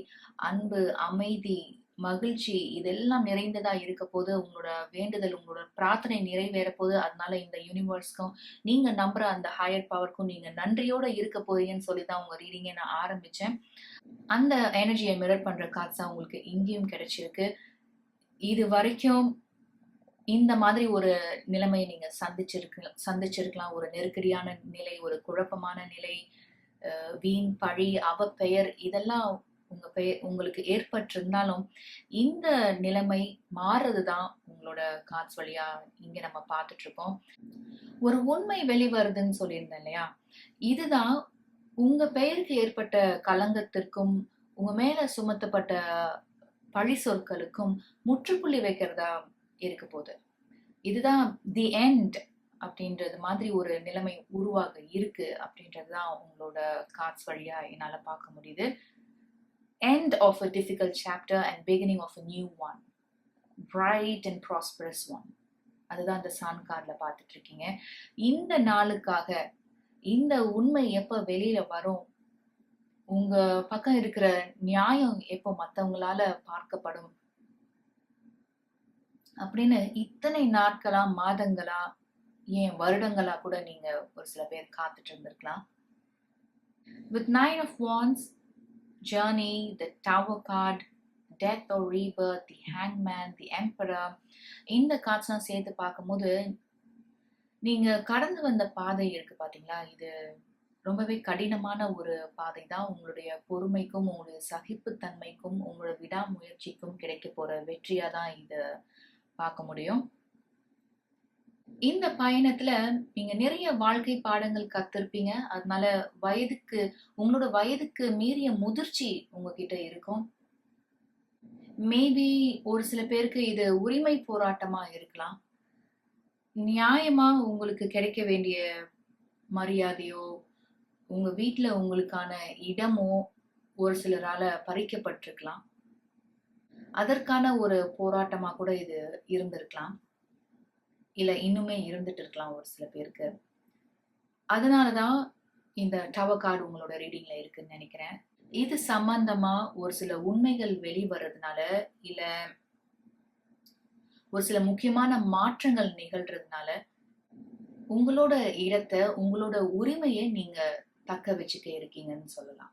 அன்பு, அமைதி, மகிழ்ச்சி இதெல்லாம் நிறைந்ததா இருக்க போது, உங்களோட வேண்டுதல், உங்களோட பிரார்த்தனை நிறைவேற போது. அதனால இந்த யூனிவர்ஸ்க்கும் நீங்க நம்புற அந்த ஹையர் பவர்க்கும் நீங்க நன்றியோட இருக்க போறீங்கன்னு சொல்லி தான் உங்க ரீடிங்கை நான் ஆரம்பிச்சேன். அந்த எனர்ஜியை மிரர் பண்ற காட்சா உங்களுக்கு இங்கேயும் கிடைச்சிருக்கு. இது வரைக்கும் இந்த மாதிரி ஒரு நிலைமையை நீங்க சந்திச்சிருக்கலாம். ஒரு நெருக்கடியான நிலை, ஒரு குழப்பமான நிலை, வீண் பழி, அவப்பெயர் இதெல்லாம் உங்களுக்கு ஏற்பட்டிருந்தாலும் இந்த நிலைமை மாறுறதுதான் உங்களோட காட்ஸ் வழியா இங்க நம்ம பார்த்துட்டு இருக்கோம். ஒரு உண்மை வெளிவருதுன்னு சொல்லியிருந்தேன் இல்லையா, இதுதான் உங்க பெயருக்கு ஏற்பட்ட களங்கத்திற்கும் உங்க மேல சுமத்தப்பட்ட பழி சொற்களுக்கும் முற்றுப்புள்ளி வைக்கிறதா இருக்க போகுது. இதுதான் தி எண்ட் அப்படின்றது மாதிரி ஒரு நிலைமை உருவாக இருக்கு அப்படின்றதுதான் உங்களோட கார்ட்ஸ் வழியா என்னால பார்க்க முடியுது. End of a difficult chapter and beginning of a new one, bright and prosperous one. அதுதான் இந்த சான் கார்ட்ல பார்த்துட்டு இருக்கீங்க. இந்த நாளுக்காக இந்த உண்மை எப்ப வெளியில வரும், உங்க பக்கம் இருக்கிற நியாயம் எப்போ மத்தவங்களால பார்க்கப்படும் அப்படின்னு இத்தனை நாட்களா, மாதங்களா, ஏன் வருடங்களா கூட நீங்க ஒரு சில பேர் காத்துட்டு இருந்திருக்கலாம். With 9 of Wands, journey, the tower card, death or rebirth, the hangman, the emperor. இந்த கார்ட்ஸ்லாம் சேர்த்து பார்க்கும்போது நீங்க கடந்து வந்த பாதை இருக்கு பாத்தீங்களா, இது ரொம்பவே கடினமான ஒரு பாதை தான். உங்களுடைய பொறுமைக்கும் உங்களுடைய சகிப்புத்தன்மைக்கும் உங்களோட விடாமுயற்சிக்கும் கிடைக்க போற வெற்றியா தான் இதை பார்க்க முடியும். இந்த பயணத்துல நீங்க நிறைய வாழ்க்கை பாடங்கள் கத்திருப்பீங்க. அதனால உங்களோட வயதுக்கு மீறிய முதிர்ச்சி உங்ககிட்ட இருக்கும். மேபி ஒரு சில பேருக்கு இது உரிமை போராட்டமா இருக்கலாம். நியாயமா உங்களுக்கு கிடைக்க வேண்டிய மரியாதையோ உங்க வீட்ல உங்களுக்கான இடமோ ஒரு சிலரால பறிக்கப்பட்டிருக்கலாம். அதற்கான ஒரு போராட்டமா கூட இது இருந்திருக்கலாம், இல்ல இன்னுமே இருந்துட்டு இருக்கலாம் ஒரு சில பேருக்கு. அதனாலதான் இந்த டவர் கார்டு உங்களோட ரீடிங்ல இருக்குன்னு நினைக்கிறேன். இது சம்பந்தமா ஒரு சில உண்மைகள் வெளிவரதுனால, இல்ல ஒரு சில முக்கியமான மாற்றங்கள் நிகழ்றதுனால உங்களோட இடத்தை, உங்களோட உரிமையை நீங்க தக்க வச்சுக்க இருக்கீங்கன்னு சொல்லலாம்.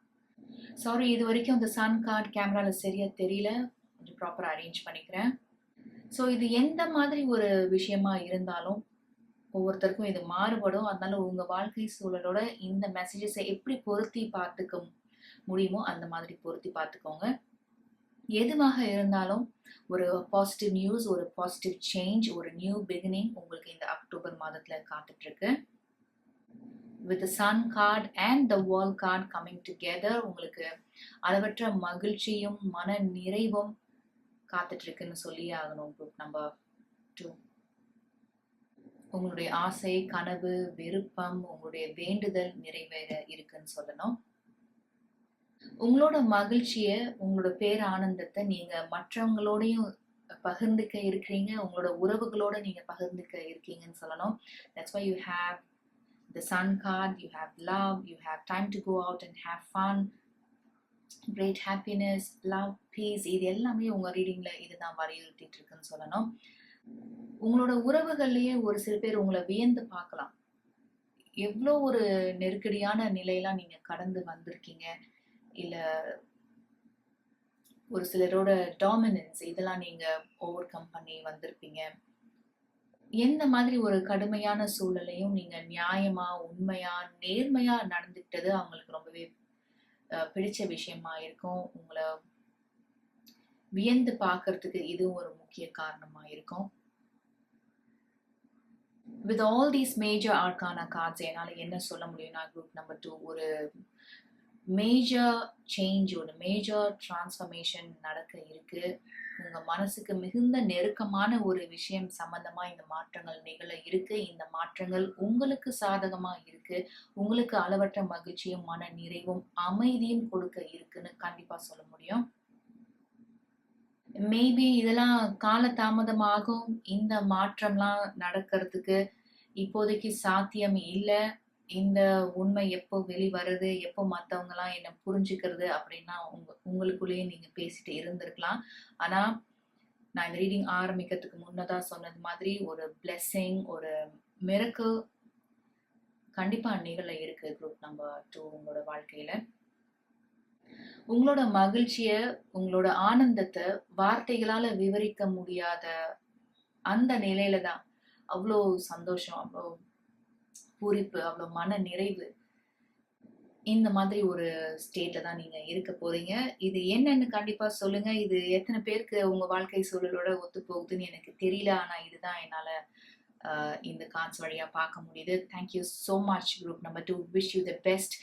சாரி, இது வரைக்கும் இந்த சன் கார்டு கேமரால சரியா தெரியல, கொஞ்சம் ப்ராப்பரா அரேஞ்ச் பண்ணிக்கிறேன். ஸோ இது எந்த மாதிரி ஒரு விஷயமா இருந்தாலும் ஒவ்வொருத்தருக்கும் இது மாறுபடும். அதனால உங்க வாழ்க்கை சூழலோட இந்த மெசேஜஸை எப்படி பொருத்தி பார்த்துக்க முடியுமோ அந்த மாதிரி பொருத்தி பார்த்துக்கோங்க. எதுவாக இருந்தாலும் ஒரு பாசிட்டிவ் நியூஸ், ஒரு பாசிட்டிவ் சேஞ்ச், ஒரு நியூ பிகினிங் உங்களுக்கு இந்த அக்டோபர் மாதத்துல காத்துட்டு இருக்கு. with the sun card and the wall card coming together, உங்களுக்கு அளவற்ற மகிழ்ச்சியும் மன நிறைவும் காத்துட்டு இருக்குன்னு சொல்லி ஆகணும். குரூப் நம்பர் 2, உங்களுடைய ஆசை, கனவு, விருப்பம், உங்களுடைய வேண்டுதல் நிறைவேற இருக்குன்னு சொல்லணும். உங்களோட மகிழ்ச்சிய, உங்களோட பேர் ஆனந்தத்தை நீங்க மற்றவங்களோடையும் பகிர்ந்துக்க இருக்கிறீங்க, உங்களோட உறவுகளோட நீங்க பகிர்ந்துக்க இருக்கீங்கன்னு சொல்லணும். That's why you have the sun card, you have love, you have time to go out and have fun, great happiness, love, peace. இது எல்லாமே உங்க ரீடிங்ல இதுதான் வலியுறுத்திட்டு இருக்குன்னு சொல்லணும். உங்களோட உறவுகள்லயே ஒரு சில பேர் உங்களை வியந்து பார்க்கலாம். எவ்வளோ ஒரு நெருக்கடியான நிலையெல்லாம் நீங்க கடந்து வந்திருக்கீங்க, இல்ல ஒரு சிலரோட டாமினன்ஸ் இதெல்லாம் நீங்க ஓவர் கம் பண்ணி வந்திருப்பீங்க. எந்த மாதிரி ஒரு கடுமையான சூழலையும் நீங்க நியாயமா, உண்மையா, நேர்மையா நடந்துக்கிட்டது அவங்களுக்கு ரொம்பவே பிடிச்ச விஷயமா இருக்கும். உங்களை வியந்து பார்க்கறதுக்கு இதுவும் ஒரு முக்கிய காரணமா இருக்கும். with all these major arcana cards, என்னால என்ன சொல்ல முடியும்னா, குரூப் நம்பர் 2 ஒரு மேஜர் சேஞ்ச், ஒரு மேஜர் டிரான்ஸ்ஃபர்மேஷன் நடக்க இருக்கு. உங்க மனசுக்கு மிகுந்த நெருக்கமான ஒரு விஷயம் சம்பந்தமா இந்த மாற்றங்கள் நிகழ இருக்கு. இந்த மாற்றங்கள் உங்களுக்கு சாதகமா இருக்கு. உங்களுக்கு அளவற்ற மகிழ்ச்சியும் மன நிறைவும் அமைதியும் கொடுக்க இருக்குன்னு கண்டிப்பா சொல்ல முடியும். மேபி இதெல்லாம் கால தாமதமாகும். இந்த மாற்றம்லாம் நடக்கிறதுக்கு இப்போதைக்கு சாத்தியம் இல்லை. இந்த உண்மை எப்போ வெளிவருது, எப்போ மற்றவங்க எல்லாம் என்ன புரிஞ்சுக்கிறது அப்படின்னா உங்களுக்குள்ளேயே நீங்க பேசிட்டு இருந்திருக்கலாம். ஆனா நான் இந்த ரீடிங் ஆரம்பிக்கிறதுக்கு முன்னதா சொன்னது மாதிரி ஒரு பிளெஸிங், ஒரு மிரக்கிள் கண்டிப்பா நிகழ இருக்கு குரூப் நம்பர் 2 உங்களோட வாழ்க்கையில. உங்களோட மகிழ்ச்சிய, உங்களோட ஆனந்தத்தை வார்த்தைகளால விவரிக்க முடியாத அந்த நிலையில தான் அவ்வளோ சந்தோஷம், அவ்வளோ பூரிப்பு, அவ்வளோ மன நிறைவு, இந்த மாதிரி ஒரு ஸ்டேட்ல தான் நீங்க இருக்க போறீங்க. இது என்னன்னு கண்டிப்பா சொல்லுங்க. இது எத்தனை பேருக்கு உங்க வாழ்க்கை சூழலோட ஒத்து போகுதுன்னு எனக்கு தெரியல. ஆனா இதுதான் என்னால இந்த கார்ட்ஸ் வழியா பார்க்க முடியுது. Thank you so much group number 2. Wish you the best.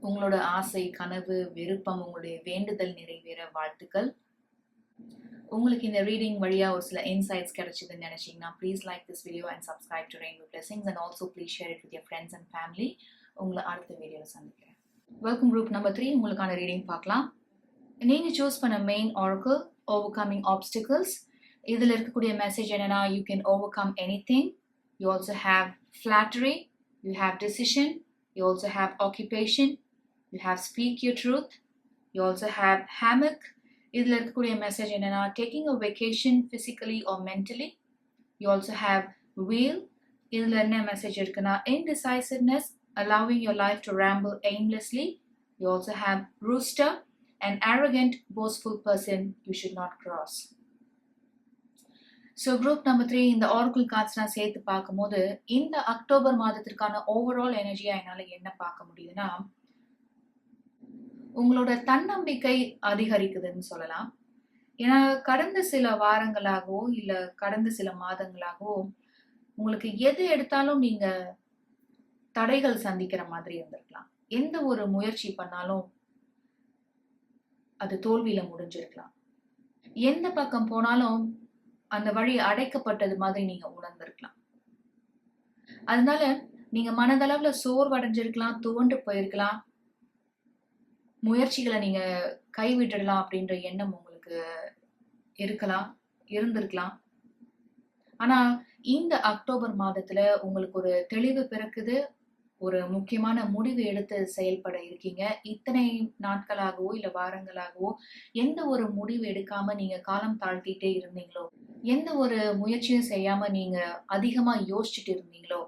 உங்களோட ஆசை, கனவு, விருப்பம், உங்களுடைய வேண்டுதல் நிறைவேற வாழ்த்துக்கள். உங்களுக்கு இந்த ரீடிங் வழியா ஒரு சில இன்சைட்ஸ் கிடைச்சதுன்னு நினைச்சீங்கன்னா please like this video and subscribe to rainbow blessings and also please share it with your friends and family. உங்களை அடுத்த வீடியோவில் சந்திக்கிறேன். வெல்கம் குரூப் நம்பர் 3, உங்களுக்கான ரீடிங் பார்க்கலாம். நீங்க சூஸ் பண்ண main Oracle over coming obstacles. இதில் இருக்கக்கூடிய மெசேஜ் என்னன்னா, you can over come anything. You also have flattery, you have decision, you also have occupation, you have speak your truth, you also have hammock. இதில் இருக்கக்கூடிய message என்னன்னா, taking a vacation physically or mentally. You also have wheel. இதில் என்ன message இருக்குன்னா, indecisiveness, allowing your life to ramble aimlessly. You also have rooster An arrogant, boastful person you should not cross. So group number 3 இந்த Oracle cards நான் சேர்த்து பார்க்கும்போது இந்த October மாதத்திற்கான overall எனர்ஜியா என்னால் என்ன பார்க்க முடியுதுன்னா, உங்களோட தன்னம்பிக்கை அதிகரிக்குதுன்னு சொல்லலாம். ஏன்னா கடந்த சில வாரங்களாகவோ இல்ல கடந்த சில மாதங்களாகவோ உங்களுக்கு எது எடுத்தாலும் நீங்க தடைகள் சந்திக்கிற மாதிரி இருந்திருக்கலாம். எந்த ஒரு முயற்சி பண்ணாலும் அது தோல்வியில முடிஞ்சிருக்கலாம். எந்த பக்கம் போனாலும் அந்த வழி அடைக்கப்பட்டது மாதிரி நீங்க உணர்ந்திருக்கலாம். அதனால நீங்க மனதளவுல சோர்வடைஞ்சிருக்கலாம், துவண்டு போயிருக்கலாம், முயற்சிகளை நீங்க கைவிட்டுடலாம் அப்படின்ற எண்ணம் உங்களுக்கு இருந்திருக்கலாம். ஆனா இந்த அக்டோபர் மாதத்துல உங்களுக்கு ஒரு தெளிவு பிறக்குது. ஒரு முக்கியமான முடிவு எடுத்து செயல்பட இருக்கீங்க. இத்தனை நாட்களாகவோ இல்ல வாரங்களாகவோ எந்த ஒரு முடிவு எடுக்காம நீங்க காலம் தாழ்த்திட்டே இருந்தீங்களோ, எந்த ஒரு முயற்சியும் செய்யாம நீங்க அதிகமா யோசிச்சுட்டு இருந்தீங்களோ,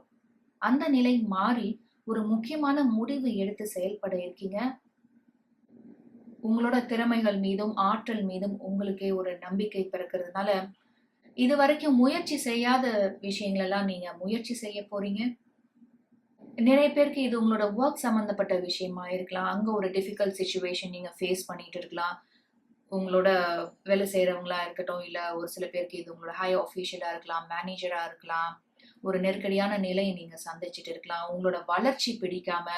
அந்த நிலை மாறி ஒரு முக்கியமான முடிவு எடுத்து செயல்பட இருக்கீங்க. உங்களோட திறமைகள் மீதும் ஆற்றல் மீதும் உங்களுக்கே ஒரு நம்பிக்கை பிறக்கிறதுனால இது வரைக்கும் முயற்சி செய்யாத விஷயங்கள் எல்லாம் நீங்க முயற்சி செய்ய போறீங்க. நிறைய பேருக்கு இது உங்களோட ஒர்க் சம்பந்தப்பட்ட விஷயமா இருக்கலாம். அங்க ஒரு டிஃபிகல்ட் சிச்சுவேஷன் நீங்க ஃபேஸ் பண்ணிட்டு இருக்கலாம். உங்களோட வேலை செய்யறவங்களா இருக்கட்டும், இல்ல ஒரு சில பேருக்கு இது உங்களோட ஹை ஆஃபீஷியலா இருக்கலாம், மேனேஜரா இருக்கலாம். ஒரு நெருக்கடியான நிலையை நீங்க சந்திச்சுட்டு இருக்கலாம். உங்களோட வளர்ச்சி பிடிக்காம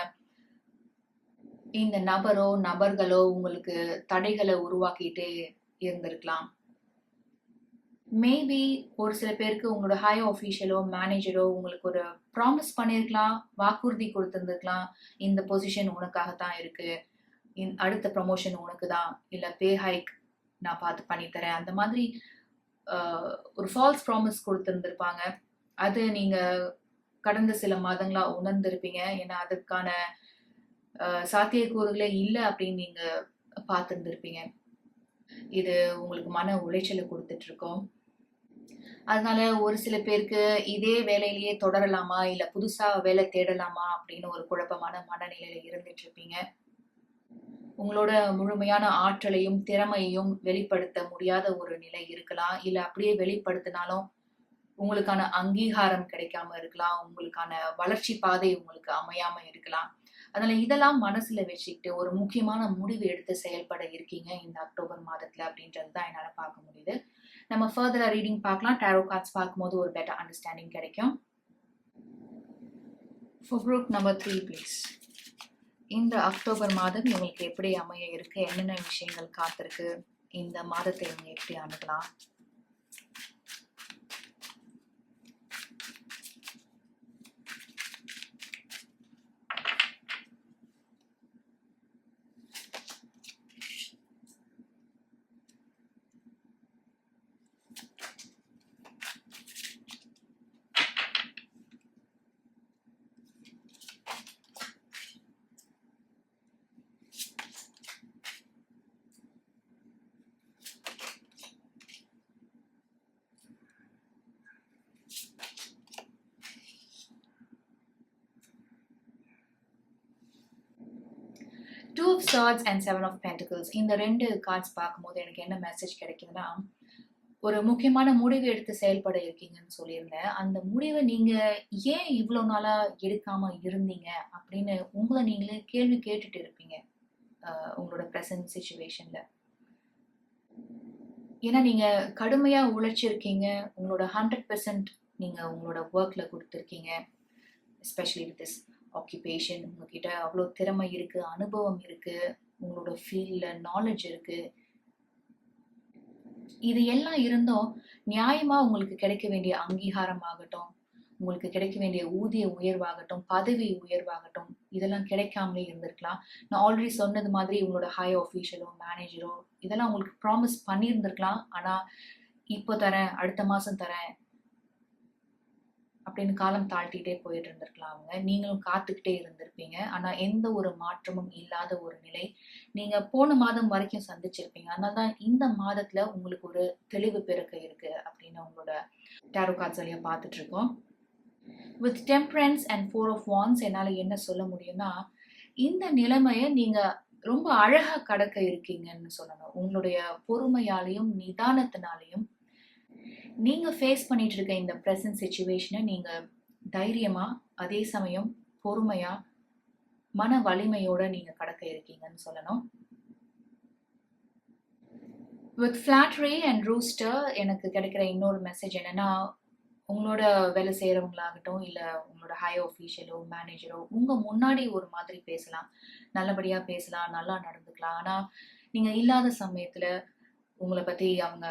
இந்த நபர்களோ உங்களுக்கு தடைகளை உருவாக்கிட்டே இருந்திருக்கலாம். மேபி ஒரு சில பேருக்கு உங்களோட ஹை ஆஃபீஷியலோ மேனேஜரோ உங்களுக்கு ஒரு ப்ராமிஸ் பண்ணியிருக்கலாம், வாக்குறுதி கொடுத்துருந்துருக்கலாம். இந்த பொசிஷன் உனக்காகத்தான் இருக்கு, அடுத்த ப்ரமோஷன் உனக்கு தான், இல்லை பே ஹைக் நான் பார்த்து பண்ணித்தரேன், அந்த மாதிரி ஒரு ஃபால்ஸ் ப்ராமிஸ் கொடுத்துருந்துருப்பாங்க. அது நீங்கள் கடந்த சில மாதங்களா உணர்ந்திருப்பீங்க. ஏன்னா அதற்கான சாத்தியக்கூறுகளே இல்லை அப்படின்னு நீங்கள் பார்த்துருந்துருப்பீங்க. இது உங்களுக்கு மன உளைச்சலை கொடுத்துட்டு இருக்கோம். அதனால ஒரு சில பேருக்கு இதே வேலையிலேயே தொடரலாமா இல்ல புதுசா வேலை தேடலாமா அப்படின்னு ஒரு குழப்பமான மனநிலையில இருந்துட்டு இருப்பீங்க. உங்களோட முழுமையான ஆற்றலையும் திறமையையும் வெளிப்படுத்த முடியாத ஒரு நிலை இருக்கலாம். இல்ல அப்படியே வெளிப்படுத்தினாலும் உங்களுக்கான அங்கீகாரம் கிடைக்காம இருக்கலாம். உங்களுக்கான வளர்ச்சி பாதை உங்களுக்கு அமையாம இருக்கலாம். அதனால இதெல்லாம் மனசுல வச்சுக்கிட்டு ஒரு முக்கியமான முடிவு எடுத்து செயல்பட இருக்கீங்க இந்த அக்டோபர் மாதத்துல அப்படின்றது தான் என்னால பார்க்க முடியுது. நம்ம ஃபர்தரா ரீடிங் பார்க்கலாம். டாரோ கார்ட்ஸ் பார்க்கும்போது ஒரு பெட்டர் அண்டர்ஸ்டாண்டிங் கிடைக்கும். For group number 3 please. இந்த அக்டோபர் மாதம் இவங்களுக்கு எப்படி அமைய இருக்கு, என்னென்ன விஷயங்கள் காத்திருக்கு, இந்த மாதத்தை இவங்க எப்படி அணுகலாம். Two of Swords and Seven of Pentacles. இந்த ரெண்டு கார்ட்ஸ் பார்க்கும்போது எனக்கு என்ன மெசேஜ் கிடைக்குதுன்னா, ஒரு முக்கியமான முடிவு எடுத்து செயல்பட இருக்கீங்கன்னு சொல்லியிருந்தேன். அந்த முடிவை நீங்க ஏன் இவ்வளோ நாளா எடுக்காம இருந்தீங்க அப்படின்னு உங்களை நீங்களே கேள்வி கேட்டுட்டு இருப்பீங்க உங்களோட ப்ரெசன்ட் சிச்சுவேஷன்ல. ஏன்னா நீங்க கடுமையா உழைச்சிருக்கீங்க, உங்களோட 100% நீங்க உங்களோட ஒர்க்ல கொடுத்துருக்கீங்க. எஸ்பெஷலி வித் திஸ் ஆக்குபேஷன் உங்ககிட்ட அவ்வளோ திறமை இருக்கு, அனுபவம் இருக்கு, உங்களோட ஃபீல்ட்ல நாலேஜ் இருக்கு. இது எல்லாம் இருந்தும் நியாயமா உங்களுக்கு கிடைக்க வேண்டிய அங்கீகாரம் ஆகட்டும், உங்களுக்கு கிடைக்க வேண்டிய ஊதிய உயர்வாகட்டும், பதவி உயர்வாகட்டும், இதெல்லாம் கிடைக்காமலே இருந்திருக்கலாம். நான் ஆல்ரெடி சொன்னது மாதிரி உங்களோட ஹை ஆஃபீஷியலோ மேனேஜரோ இதெல்லாம் உங்களுக்கு ப்ராமிஸ் பண்ணியிருந்திருக்கலாம். ஆனா இப்போ தரேன், அடுத்த மாசம் தரேன் அப்படின்னு காலம் தாழ்த்திட்டே போயிட்டு இருந்திருக்கலாம். அவங்க நீங்களும் காத்துக்கிட்டே இருந்திருப்பீங்க. ஆனா எந்த ஒரு மாற்றமும் இல்லாத ஒரு நிலை நீங்க போன மாதம் வரைக்கும் சந்திச்சிருப்பீங்க. அதனால்தான் இந்த மாதத்துல உங்களுக்கு ஒரு தெளிவு பிறக்க இருக்கு அப்படின்னு உங்களோட டாரோ கார்ட்ஸ் வழியா பார்த்துட்டு இருக்கோம். With temperance and 4 of Wands என்னால என்ன சொல்ல முடியும்னா, இந்த நிலைமையை நீங்க ரொம்ப அழகா கடக்க இருக்கீங்கன்னு சொல்லணும். உங்களுடைய பொறுமையாலயும், நிதானத்தினாலயும் நீங்க ஃபேஸ் பண்ணிட்டு இருக்க இந்த பிரசன்ட் சிச்சுவேஷன நீங்க தைரியமா, அதே சமயம் பொறுமையா, மன வலிமையோட நீங்க கடக்க இருக்கீங்கன்னு சொல்லணும். வித் ஃபிளாட்ரி அண்ட் ரூஸ்டர் எனக்கு கிடைக்கிற இன்னொரு மெசேஜ் என்னன்னா, உங்களோட வேலை செய்றவங்களாகட்டும், இல்ல உங்களோட ஹையர் ஆஃபீஷியலோ, மேனேஜரோ உங்க முன்னாடி ஒரு மாதிரி பேசலாம். நல்லபடியா பேசலாம், நல்லா நடந்துக்கலாம். ஆனா, நீங்க இல்லாத சமயத்துல உங்கள பத்தி அவங்க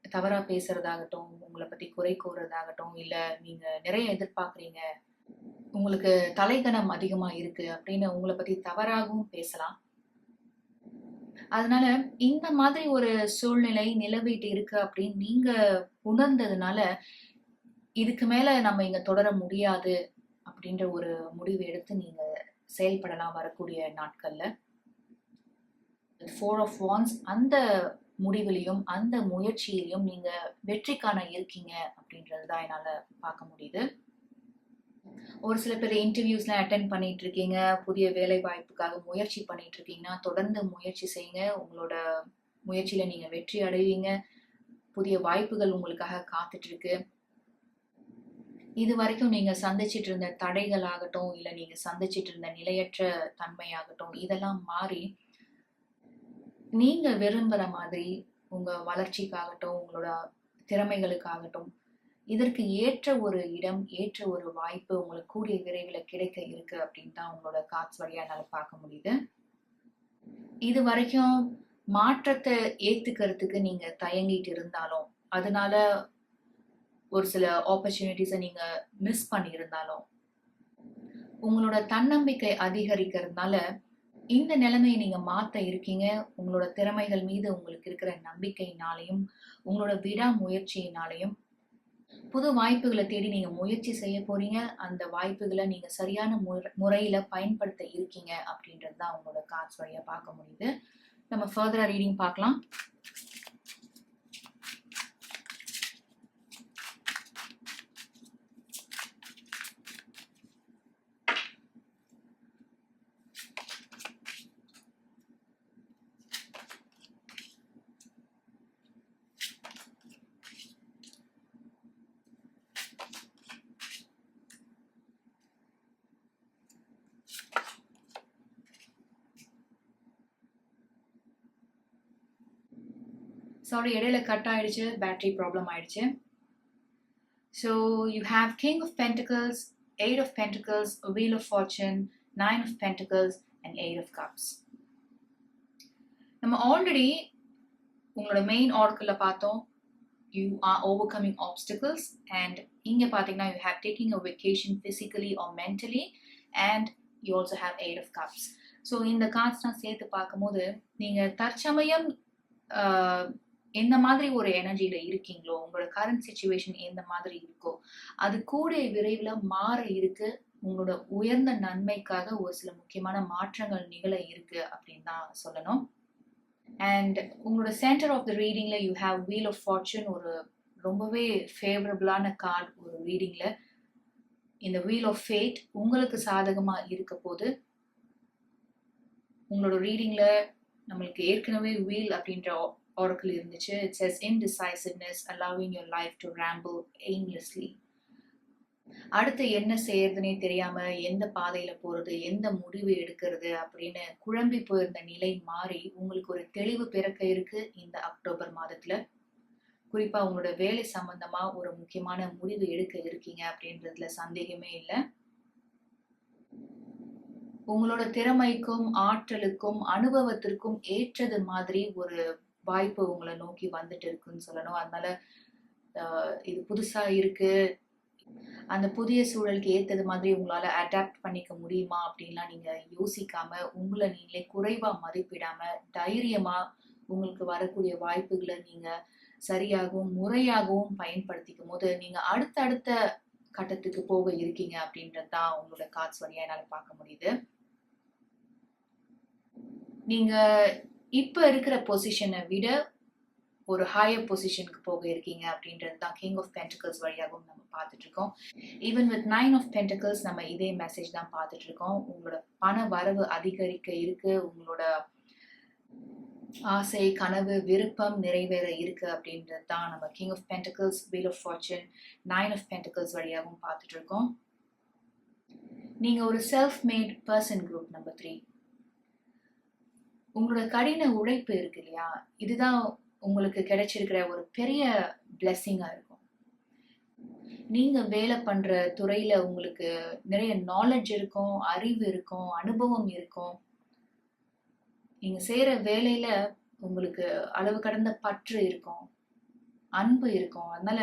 தவறா பேசுறதாகட்டும், உங்கள பத்தி குறை கூறுறதாகட்டும், இல்ல நீங்க நிறைய எதிர்பார்க்குறீங்க, உங்களுக்கு தலைக்கனம் அதிகமா இருக்கு அப்படின்னு உங்கள பத்தி தவறாகவும் பேசலாம். அதனால இந்த மாதிரி ஒரு சூழ்நிலை நிலவிட்டு இருக்கு அப்படின்னு நீங்க உணர்ந்ததுனால, இதுக்கு மேல நம்ம இங்க தொடர முடியாது அப்படின்ற ஒரு முடிவு எடுத்து நீங்க செயல்படலாம் வரக்கூடிய நாட்கள்ல. 4 ஆஃப் வாண்ட்ஸ் அந்த முடிவிலயும், அந்த முயற்சியிலயும் நீங்க வெற்றி காண இருக்கீங்க அப்படின்றது தான் என்னால பார்க்க முடியுது. ஒரு சில பேர் இன்டர்வியூஸ்லாம் அட்டெண்ட் பண்ணிட்டு இருக்கீங்க. புதிய வேலை வாய்ப்புக்காக முயற்சி பண்ணிட்டு இருக்கீங்கன்னா, தொடர்ந்து முயற்சி செய்யுங்க. உங்களோட முயற்சியில நீங்க வெற்றி அடைவீங்க. புதிய வாய்ப்புகள் உங்களுக்காக காத்துட்டு இருக்கு. இதுவரைக்கும் நீங்க சந்திச்சிட்டு இருந்த தடைகள் ஆகட்டும், இல்ல நீங்க சந்திச்சிட்டு இருந்த நிலையற்ற தன்மையாகட்டும், இதெல்லாம் மாறி நீங்க விரும்புற மாதிரி உங்க வளர்ச்சிக்காகட்டும், உங்களோட திறமைகளுக்காகட்டும், இதற்கு ஏற்ற ஒரு இடம், ஏற்ற ஒரு வாய்ப்பு உங்களுக்கு கூடிய விரைவில கிடைக்க இருக்கு அப்படின்னு தான் உங்களோட கார்ட்ஸ் வழியா என்னால பார்க்க முடியுது. இதுவரைக்கும் மாற்றத்த ஏத்துக்கிறதுக்கு நீங்க தயங்கிட்டு இருந்தாலும், அதனால ஒரு சில ஆப்பர்ச்சுனிட்டீஸ நீங்க மிஸ் பண்ணியிருந்தாலும், உங்களோட தன்னம்பிக்கை அதிகரிக்கிறதுனால இந்த நிலைமையை நீங்க மாத்த இருக்கீங்க. உங்களோட திறமைகள் மீது உங்களுக்கு இருக்கிற நம்பிக்கையினாலயும், உங்களோட விடாமுயற்சியினாலயும் புது வாய்ப்புகள தேடி நீங்க முயற்சி செய்ய போறீங்க. அந்த வாய்ப்புகள நீங்க சரியான முறையில பயன்படுத்த இருக்கீங்க அப்படின்றது தான் உங்களோட கார்ட்ஸ் வழியா பார்க்க முடியுது. நம்ம ஃபர்தரா ரீடிங் பார்க்கலாம். சாரி, இடையில கட் ஆயிடுச்சு. பேட்டரி ப்ராப்ளம் ஆயிடுச்சு. So you have King of Pentacles, Eight of Pentacles, Wheel of Fortune, Nine of Pentacles and Eight of Cups. நம்ம ஆல்ரெடி உங்களோட மெயின் ஆர்க்குல பார்த்தோம். You are overcoming obstacles and இங்க பாத்தீங்கன்னா you have taking a vacation physically or mentally and you also have Eight of Cups. So இந்த கார்ட்ஸ்லாம் சேர்த்து பார்க்கும்போது நீங்க தற்சமயம் எந்த மாதிரி ஒரு எனர்ஜியில இருக்கீங்களோ, உங்களோட கரண்ட் சிச்சுவேஷன் எந்த மாதிரி இருக்கோ, அது கூடிய விரைவில் மாற இருக்கு. உங்களோட உயர்ந்த நன்மைக்காக ஒரு சில முக்கியமான மாற்றங்கள் நிகழ இருக்கு அப்படின்னு தான் சொல்லணும். அண்ட் உங்களோட சென்டர் ஆஃப் த ரீடிங்ல you have wheel of fortune, ஒரு ரொம்பவே ஃபேவரபிளான கார்டு ஒரு ரீடிங்ல. இந்த வீல் ஆஃப் ஃபேட் உங்களுக்கு சாதகமா இருக்க போது. உங்களோட ரீடிங்ல நம்மளுக்கு ஏற்கனவே வீல் அப்படின்ற oracle இருந்துச்சு. It says indecisiveness, allowing your life to ramble aimlessly. அடுத்து என்ன செய்யறதுனே தெரியாம எந்த பாதையில போறது, எந்த முடிவு எடுக்கிறது அப்படின்னு குழம்பி போயிருந்த நிலை மாறி உங்களுக்கு ஒரு தெளிவு பிறக்க இருக்கு இந்த அக்டோபர் மாதத்துல. குறிப்பா உங்களோட வேலை சம்பந்தமா ஒரு முக்கியமான முடிவு எடுக்க இருக்கீங்க அப்படின்றதுல சந்தேகமே இல்லை. உங்களோட திறமைக்கும் ஆற்றலுக்கும் அனுபவத்திற்கும் ஏற்றது மாதிரி ஒரு வாய்ப்பு உங்களை நோக்கி வந்துட்டு இருக்குன்னு சொல்லணும். அதனால இது புதுசா இருக்கு, அந்த புதிய சூழலுக்கு ஏத்தது மாதிரி உங்களால அடாப்ட் பண்ணிக்க முடியுமா அப்படின்லாம் நீங்க யோசிக்காம, உங்களை நீங்களே குறைவா மதிப்பிடாம தைரியமா உங்களுக்கு வரக்கூடிய வாய்ப்புகளை நீங்க சரியாகவும் முறையாகவும் பயன்படுத்திக்கும் போது நீங்க அடுத்தடுத்த கட்டத்துக்கு போக இருக்கீங்க அப்படின்றது தான் உங்களோட கார்ட்ஸ் வழியா என்னால பார்க்க முடியுது. நீங்க இப்ப இருக்கிற பொசிஷனை விட ஒரு ஹையர் பொசிஷனுக்கு போக இருக்கீங்க அப்படின்றது தான் கிங் ஆஃப் பென்டிகல்ஸ் வழியாகவும் நம்ம பார்த்துட்டு இருக்கோம். ஈவன் வித் 9 ஆஃப் பென்டிகல்ஸ் நம்ம இதே மெசேஜ் தான் பார்த்துட்டு இருக்கோம். உங்களோட பண வரவு அதிகரிக்க இருக்கு, உங்களோட ஆசை, கனவு, விருப்பம் நிறைவேற இருக்கு அப்படின்றது தான் நம்ம king of pentacles, wheel of fortune, 9 of pentacles வழியாகவும் பார்த்துட்டு இருக்கோம். நீங்க ஒரு self made person group number 3. உங்களோட கடின உழைப்பு இருக்கு இல்லையா, இதுதான் உங்களுக்கு கிடைச்சிருக்கிற ஒரு பெரிய பிளெஸிங்கா இருக்கும். நீங்க வேலை பண்ற துறையில உங்களுக்கு நிறைய நாலேஜ் இருக்கும், அறிவு இருக்கும், அனுபவம் இருக்கும். நீங்க செய்யற வேலையில உங்களுக்கு அளவு கடந்த பற்று இருக்கும், அன்பு இருக்கும். அதனால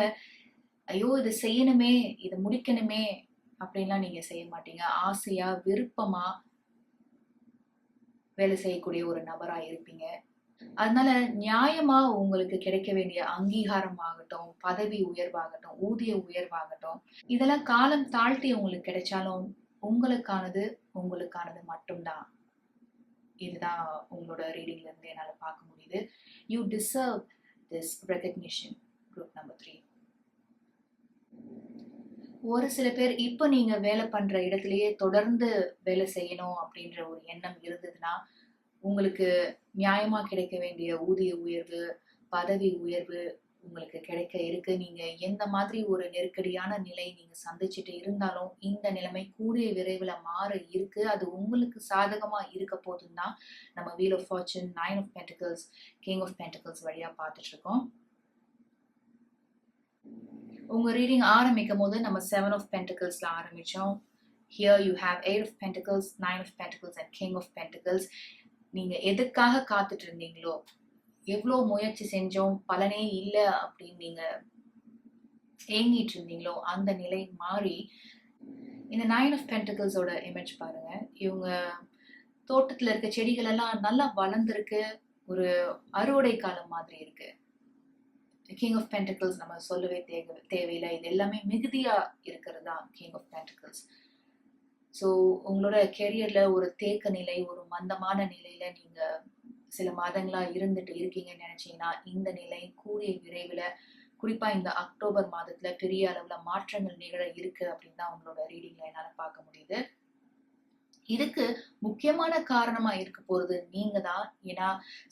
ஐயோ இது செய்யணுமே, இதை முடிக்கணுமே அப்படின்லாம் நீங்க செய்ய மாட்டீங்க. ஆசையா விருப்பமா வேலை செய்யக்கூடிய ஒரு நபரா இருப்பீங்க. அதனால நியாயமா உங்களுக்கு கிடைக்க வேண்டிய அங்கீகாரம் ஆகட்டும், பதவி உயர்வாகட்டும், ஊதிய உயர்வாகட்டும், இதெல்லாம் காலம் தாழ்த்தி உங்களுக்கு கிடைச்சாலும் உங்களுக்கானது மட்டும்தான். இதுதான் உங்களோட ரீடிங்ல இருந்து என்னால பார்க்க முடியுது. You deserve this recognition group number 3. ஒரு சில பேர் இப்ப நீங்க வேலை பண்ற இடத்திலேயே தொடர்ந்து வேலை செய்யணும் அப்படின்ற ஒரு எண்ணம் இருந்ததுன்னா, உங்களுக்கு நியாயமா கிடைக்க வேண்டிய ஊதிய உயர்வு, பதவி உயர்வு உங்களுக்கு கிடைக்க இருக்கு. நீங்க எந்த மாதிரி ஒரு நெருக்கடியான நிலை நீங்க சந்திச்சுட்டு இருந்தாலும் இந்த நிலைமை கூடிய விரைவில் மாற இருக்கு. அது உங்களுக்கு சாதகமா இருக்க போதுன்னா நம்ம wheel of fortune, 9 of pentacles, king of pentacles வழியா பார்த்துட்டு இருக்கோம். உங்க ரீடிங் ஆரம்பிக்கும் போது நம்ம 7 ஆஃப் பென்டிகல்ஸ்ல ஆரம்பிச்சோம். Here you have 8 of pentacles, 9 of pentacles and king of pentacles. நீங்க எதுக்காக காத்துட்டு இருந்தீங்களோ, எவ்வளோ முயற்சி செஞ்சோம் பலனே இல்லை அப்படின்னு நீங்க ஏங்கிட்டு இருந்தீங்களோ அந்த நிலை மாறி இந்த 9 ஆஃப் பென்டிகல்ஸோட இமேஜ் பாருங்க. இவங்க தோட்டத்துல இருக்க செடிகள் எல்லாம் நல்லா வளர்ந்துருக்கு, ஒரு அறுவடை காலம் மாதிரி இருக்கு. கிங் ஆஃப் பென்டிகல்ஸ் நம்ம சொல்லவே தேவையில்லை. இது எல்லாமே மிகுதியா இருக்கிறது தான் கிங் ஆஃப் பென்டிகல்ஸ். ஸோ உங்களோட கெரியர்ல ஒரு தேக்க நிலை, ஒரு மந்தமான நிலையில நீங்க சில மாதங்களா இருந்துட்டு இருக்கீங்கன்னு நினைச்சீங்கன்னா இந்த நிலை கூடிய விரைவில், குறிப்பா இந்த அக்டோபர் மாதத்துல பெரிய அளவுல மாற்றங்கள் நிகழ இருக்கு அப்படின்னு தான் உங்களோட ரீடிங்ல என்னால பார்க்க முடியுது. இதுக்கு முக்கியமான காரணமா இருக்க போறது நீங்க தான். ஏன்னா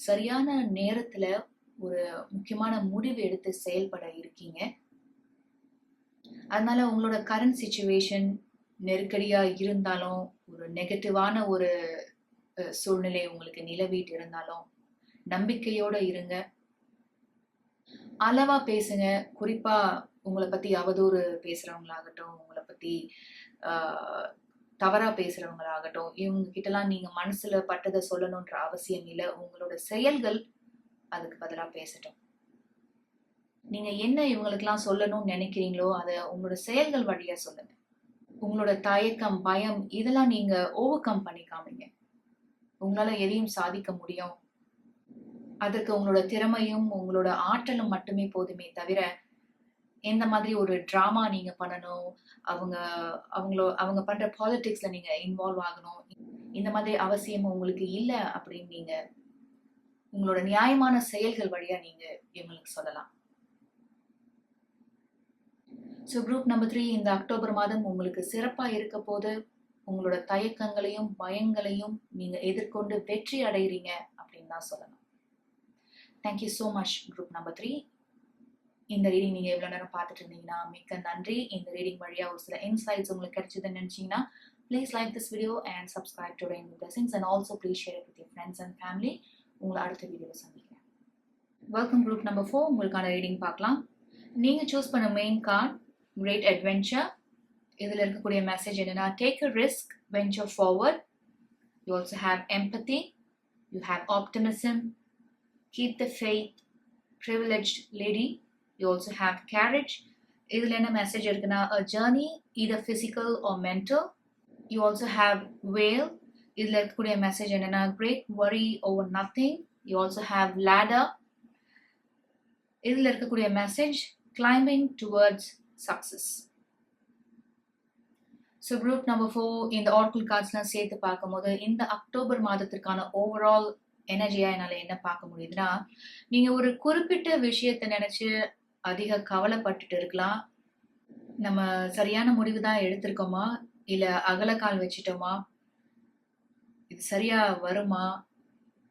சரியான நேரத்துல ஒரு முக்கியமான முடிவு எடுத்து செயல்பட இருக்கீங்க. அதனால உங்களோட கரண்ட் சிச்சுவேஷன் நெருக்கடியா இருந்தாலும், ஒரு நெகட்டிவான ஒரு சூழ்நிலை உங்களுக்கு நிலவிட்டு இருந்தாலும் நம்பிக்கையோட இருங்க, அளவா பேசுங்க. குறிப்பா உங்களை பத்தி அவதூறு பேசுறவங்களாகட்டும், உங்களை பத்தி தவறா பேசுறவங்களாகட்டும், இவங்க கிட்டலாம் நீங்க மனசுல பட்டதை சொல்லணும்ன்ற அவசியம் இல்லை. உங்களோட செயல்கள் அதுக்கு பதிலா பேசட்டும். நீங்க என்ன இவங்களுக்கெல்லாம் சொல்லணும்னு நினைக்கிறீங்களோ அதை உங்களோட செயல்கள் வழியா சொல்லுங்க. உங்களோட தயக்கம், பயம் இதெல்லாம் நீங்க ஓவர் கம் பண்ணிக்காமீங்க. உங்களால எதையும் சாதிக்க முடியும். அதற்கு உங்களோட திறமையும் உங்களோட ஆற்றலும் மட்டுமே போதுமே தவிர எந்த மாதிரி ஒரு டிராமா நீங்க பண்ணணும், அவங்க பண்ற பாலிடிக்ஸ்ல நீங்க இன்வால்வ் ஆகணும், இந்த மாதிரி அவசியம் உங்களுக்கு இல்லை அப்படின்னு நீங்க உங்களோட நியாயமான செயல்கள் வழியா நீங்க இவங்களுக்கு சொல்லலாம். ஸோ குரூப் நம்பர் 3 இந்த அக்டோபர் மாதம் உங்களுக்கு சிறப்பா இருக்க போது உங்களோட தயக்கங்களையும் பயங்களையும் நீங்க எதிர்கொண்டு வெற்றி அடைகிறீங்க அப்படின்னு தான் சொல்லணும். Thank you so much group number 3. இந்த ரீடிங் நீங்க எவ்வளவு நேரம் பார்த்துட்டு இருந்தீங்கன்னா மிக்க நன்றி. இந்த ரீடிங் வழியா ஒரு சில இன்சைட்ஸ் உங்களுக்கு கிடைச்சதுன்னு நினைச்சீங்கன்னா please like this video and subscribe to rain blessings and also please share with your friends and family. உங்களை அடுத்த வீடியோவில் சந்திக்கிறேன். Welcome group number 4. உங்களுக்கான ரீடிங் பார்க்கலாம். நீங்க சூஸ் பண்ண மெயின் கார்டு கிரேட் அட்வென்ச்சர். இதுல இருக்கக்கூடிய மெசேஜ் என்னன்னா, take a risk, venture forward. You also have empathy, you have optimism, keep the faith, privileged lady. You also have courage. இதுல என்ன message இருக்குன்னா, a journey either physical or mental. You also have whale. இதுல இருக்கக்கூடிய message என்னன்னா, great worry over nothing. You also have ladder. இதுல இருக்கக்கூடிய message climbing towards success. So group number 4 இந்த article கார்ட்ஸ்லாம் சேர்த்து பார்க்கும்போது இந்த அக்டோபர் மாதத்திற்கான ஓவரால் எனர்ஜியா என்னால என்ன பார்க்க முடியுதுன்னா, நீங்க ஒரு குறிப்பிட்ட விஷயத்த நினைச்சு அதிக கவலைப்பட்டுட்டு இருக்கலாம். நம்ம சரியான முடிவு தான் எடுத்திருக்கோமா? இல்ல அகலக்கால் வச்சுட்டோமா? இது சரியா வருமா?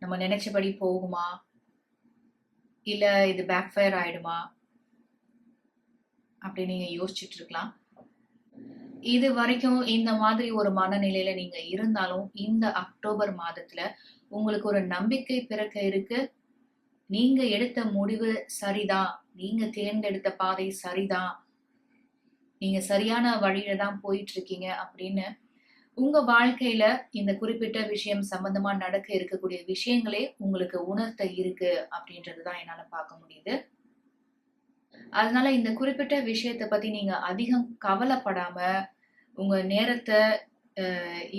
நம்ம நினைச்சபடி போகுமா? இல்ல இது பேக் ஃபயர் ஆயிடுமா? அப்படி நீங்க யோசிச்சுட்டு இருக்கலாம். இது வரைக்கும் இந்த மாதிரி ஒரு மனநிலையில நீங்க இருந்தாலும், இந்த அக்டோபர் மாதத்துல உங்களுக்கு ஒரு நம்பிக்கை பிறக்க இருக்கு. நீங்க எடுத்த முடிவு சரிதான். நீங்க தேர்ந்தெடுத்த பாதை சரிதான். நீங்க சரியான வழியில தான் போயிட்டு இருக்கீங்க அப்படின்னு உங்க வாழ்க்கையில இந்த குறிப்பிட்ட விஷயம் சம்பந்தமா நடக்க இருக்கக்கூடிய விஷயங்களே உங்களுக்கு உணர்த்த இருக்கு அப்படின்றது தான் என்னால பார்க்க முடியுது. அதனால இந்த குறிப்பிட்ட விஷயத்த பத்தி நீங்க அதிகம் கவலைப்படாம, உங்க நேரத்த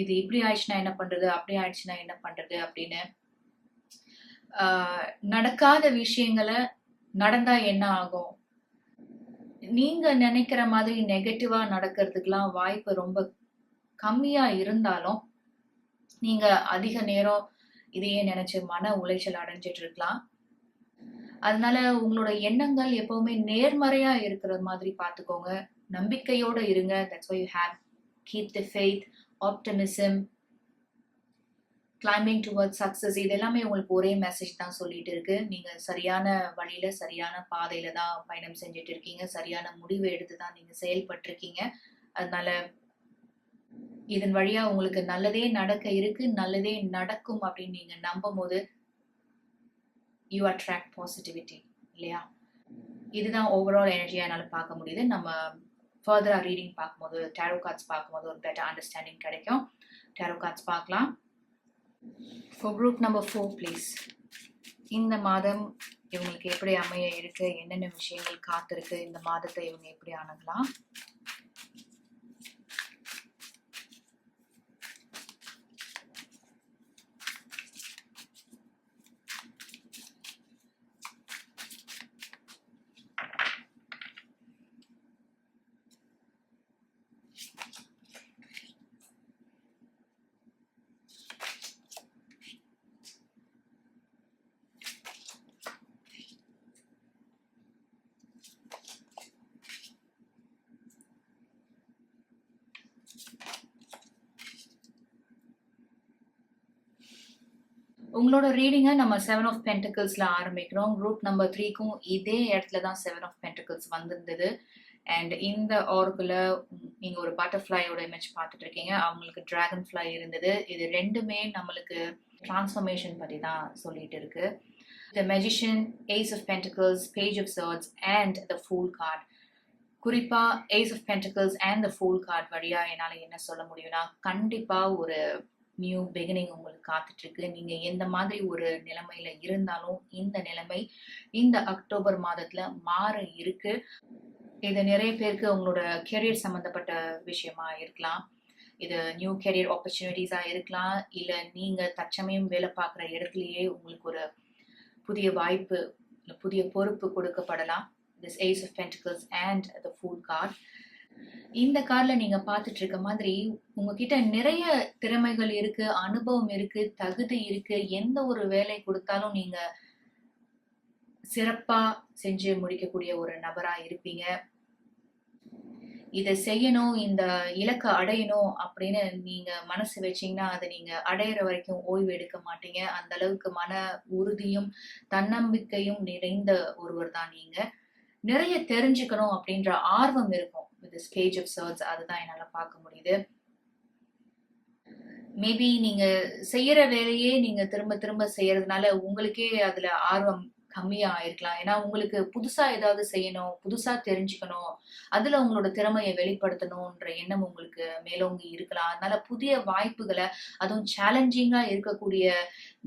இது இப்படி ஆயிடுச்சுன்னா என்ன பண்றது? அப்படி ஆயிடுச்சுன்னா என்ன பண்றது? அப்படின்னு ஆ நடக்காத விஷயங்கள நடந்தா என்ன ஆகும்? நீங்க நினைக்கிற மாதிரி நெகட்டிவா நடக்கிறதுக்கெல்லாம் வாய்ப்பு ரொம்ப கம்மியா இருந்தாலும், நீங்க அதிக நேரம் இதையே நினைச்சு மன உளைச்சல் அடைஞ்சிட்டு இருக்கலாம். அதனால உங்களோட எண்ணங்கள் எப்பவுமே நேர்மறையா இருக்கிற மாதிரி பார்த்துக்கோங்க. நம்பிக்கையோட இருங்க. That's why you have keep the faith, optimism, climbing towards success. இது எல்லாமே உங்களுக்கு ஒரே மெசேஜ் தான் சொல்லிட்டு இருக்கு. நீங்க சரியான வழியில, சரியான பாதையில தான் பயணம் செஞ்சுட்டு இருக்கீங்க. சரியான முடிவு எடுத்து தான் நீங்க செயல்பட்டிருக்கீங்க. அதனால இதன் வழியா உங்களுக்கு நல்லதே நடக்க இருக்கு, நல்லதே நடக்கும் அப்படின்னு நீங்க நம்பும்போது யூ அட்ராக்ட் பாசிட்டிவிட்டி இல்லையா? இதுதான் ஓவரால் எனர்ஜியா என்னால பார்க்க முடியுது. நம்ம ஃபர்தரா ரீடிங் பார்க்கும்போது, டாரோ கார்ட்ஸ் பார்க்கும்போது ஒரு பெட்டர் அண்டர்ஸ்டாண்டிங் கிடைக்கும். டாரோ கார்ட்ஸ் பார்க்கலாம். For group number 4 please. இந்த மாதம் இவங்களுக்கு எப்படி அமைய இருக்கு? என்னென்ன விஷயங்கள் காத்திருக்கு? இந்த மாதத்தை இவங்க எப்படி அணுகலாம்? உங்களோட ரீடிங்கை நம்ம 7 ஆஃப் பென்டிகிள்ஸ்ல ஆரம்பிக்கிறோம். குரூப் நம்பர் 3க்கும் இதே இடத்துல தான் 7 ஆஃப் பென்டிகிள்ஸ் வந்திருந்தது. அண்ட் இந்த ஆர்க்குல நீங்க ஒரு பட்டர்ஃப்ளையோட இமேஜ் பார்த்துட்டு இருக்கீங்க. அவங்களுக்கு டிராகன் ஃப்ளை இருந்தது. இது ரெண்டுமே நம்மளுக்கு டிரான்ஸ்ஃபர்மேஷன் பத்தி தான் சொல்லிட்டு இருக்கு. The Magician, Ace of Pentacles, Page of Swords and the Fool card. குறிப்பா Ace of Pentacles and the Fool card வழியா என்னால என்ன சொல்ல முடியும்னா, கண்டிப்பா ஒரு நியூ பிகினிங் உங்களுக்கு காத்துட்டு இருக்கு. நீங்க எந்த மாதிரி ஒரு நிலைமையில இருந்தாலும் இந்த நிலைமை இந்த அக்டோபர் மாதத்துல மாற இருக்கு. இது நிறைய பேருக்கு உங்களோட கெரியர் சம்பந்தப்பட்ட விஷயமா இருக்கலாம். இது நியூ கெரியர் ஆப்பர்ச்சுனிட்டிஸா இருக்கலாம். இல்ல நீங்க தற்சமயம் வேலை பார்க்குற இடத்துலயே உங்களுக்கு ஒரு புதிய வாய்ப்பு, புதிய பொறுப்பு கொடுக்கப்படலாம். This Ace of Pentacles and the Fool card. இந்த கார்ட்ல நீங்க பார்த்துட்டு இருக்க மாதிரி உங்ககிட்ட நிறைய திறமைகள் இருக்கு, அனுபவம் இருக்கு, தகுதி இருக்கு. எந்த ஒரு வேலை கொடுத்தாலும் நீங்க சிறப்பா செஞ்சு முடிக்கக்கூடிய ஒரு நபரா இருப்பீங்க. இதை செய்யணும், இந்த இலக்கை அடையணும் அப்படின்னு நீங்க மனசு வச்சீங்கன்னா அதை நீங்க அடையிற வரைக்கும் ஓய்வு எடுக்க மாட்டீங்க. அந்த அளவுக்கு மன உறுதியும் தன்னம்பிக்கையும் நிறைந்த ஒருவர் தான் நீங்க. நிறைய தெரிஞ்சுக்கணும் அப்படின்ற ஆர்வம் இருக்கும். With this Page of Swords அதுதான் என்னால பார்க்க முடியுது. மேபி நீங்க செய்யற வேலையே நீங்க திரும்ப திரும்ப செய்யறதுனால உங்களுக்கே அதுல ஆர்வம் கம்மியா ஆயிருக்கலாம். ஏன்னா உங்களுக்கு புதுசா ஏதாவது செய்யணும், புதுசா தெரிஞ்சுக்கணும், அதுல உங்களோட திறமையை வெளிப்படுத்தணும்ன்ற எண்ணம் உங்களுக்கு மேலோங்கி இருக்கலாம். அதனால புதிய வாய்ப்புகளை, அதுவும் சேலஞ்சிங்கா இருக்கக்கூடிய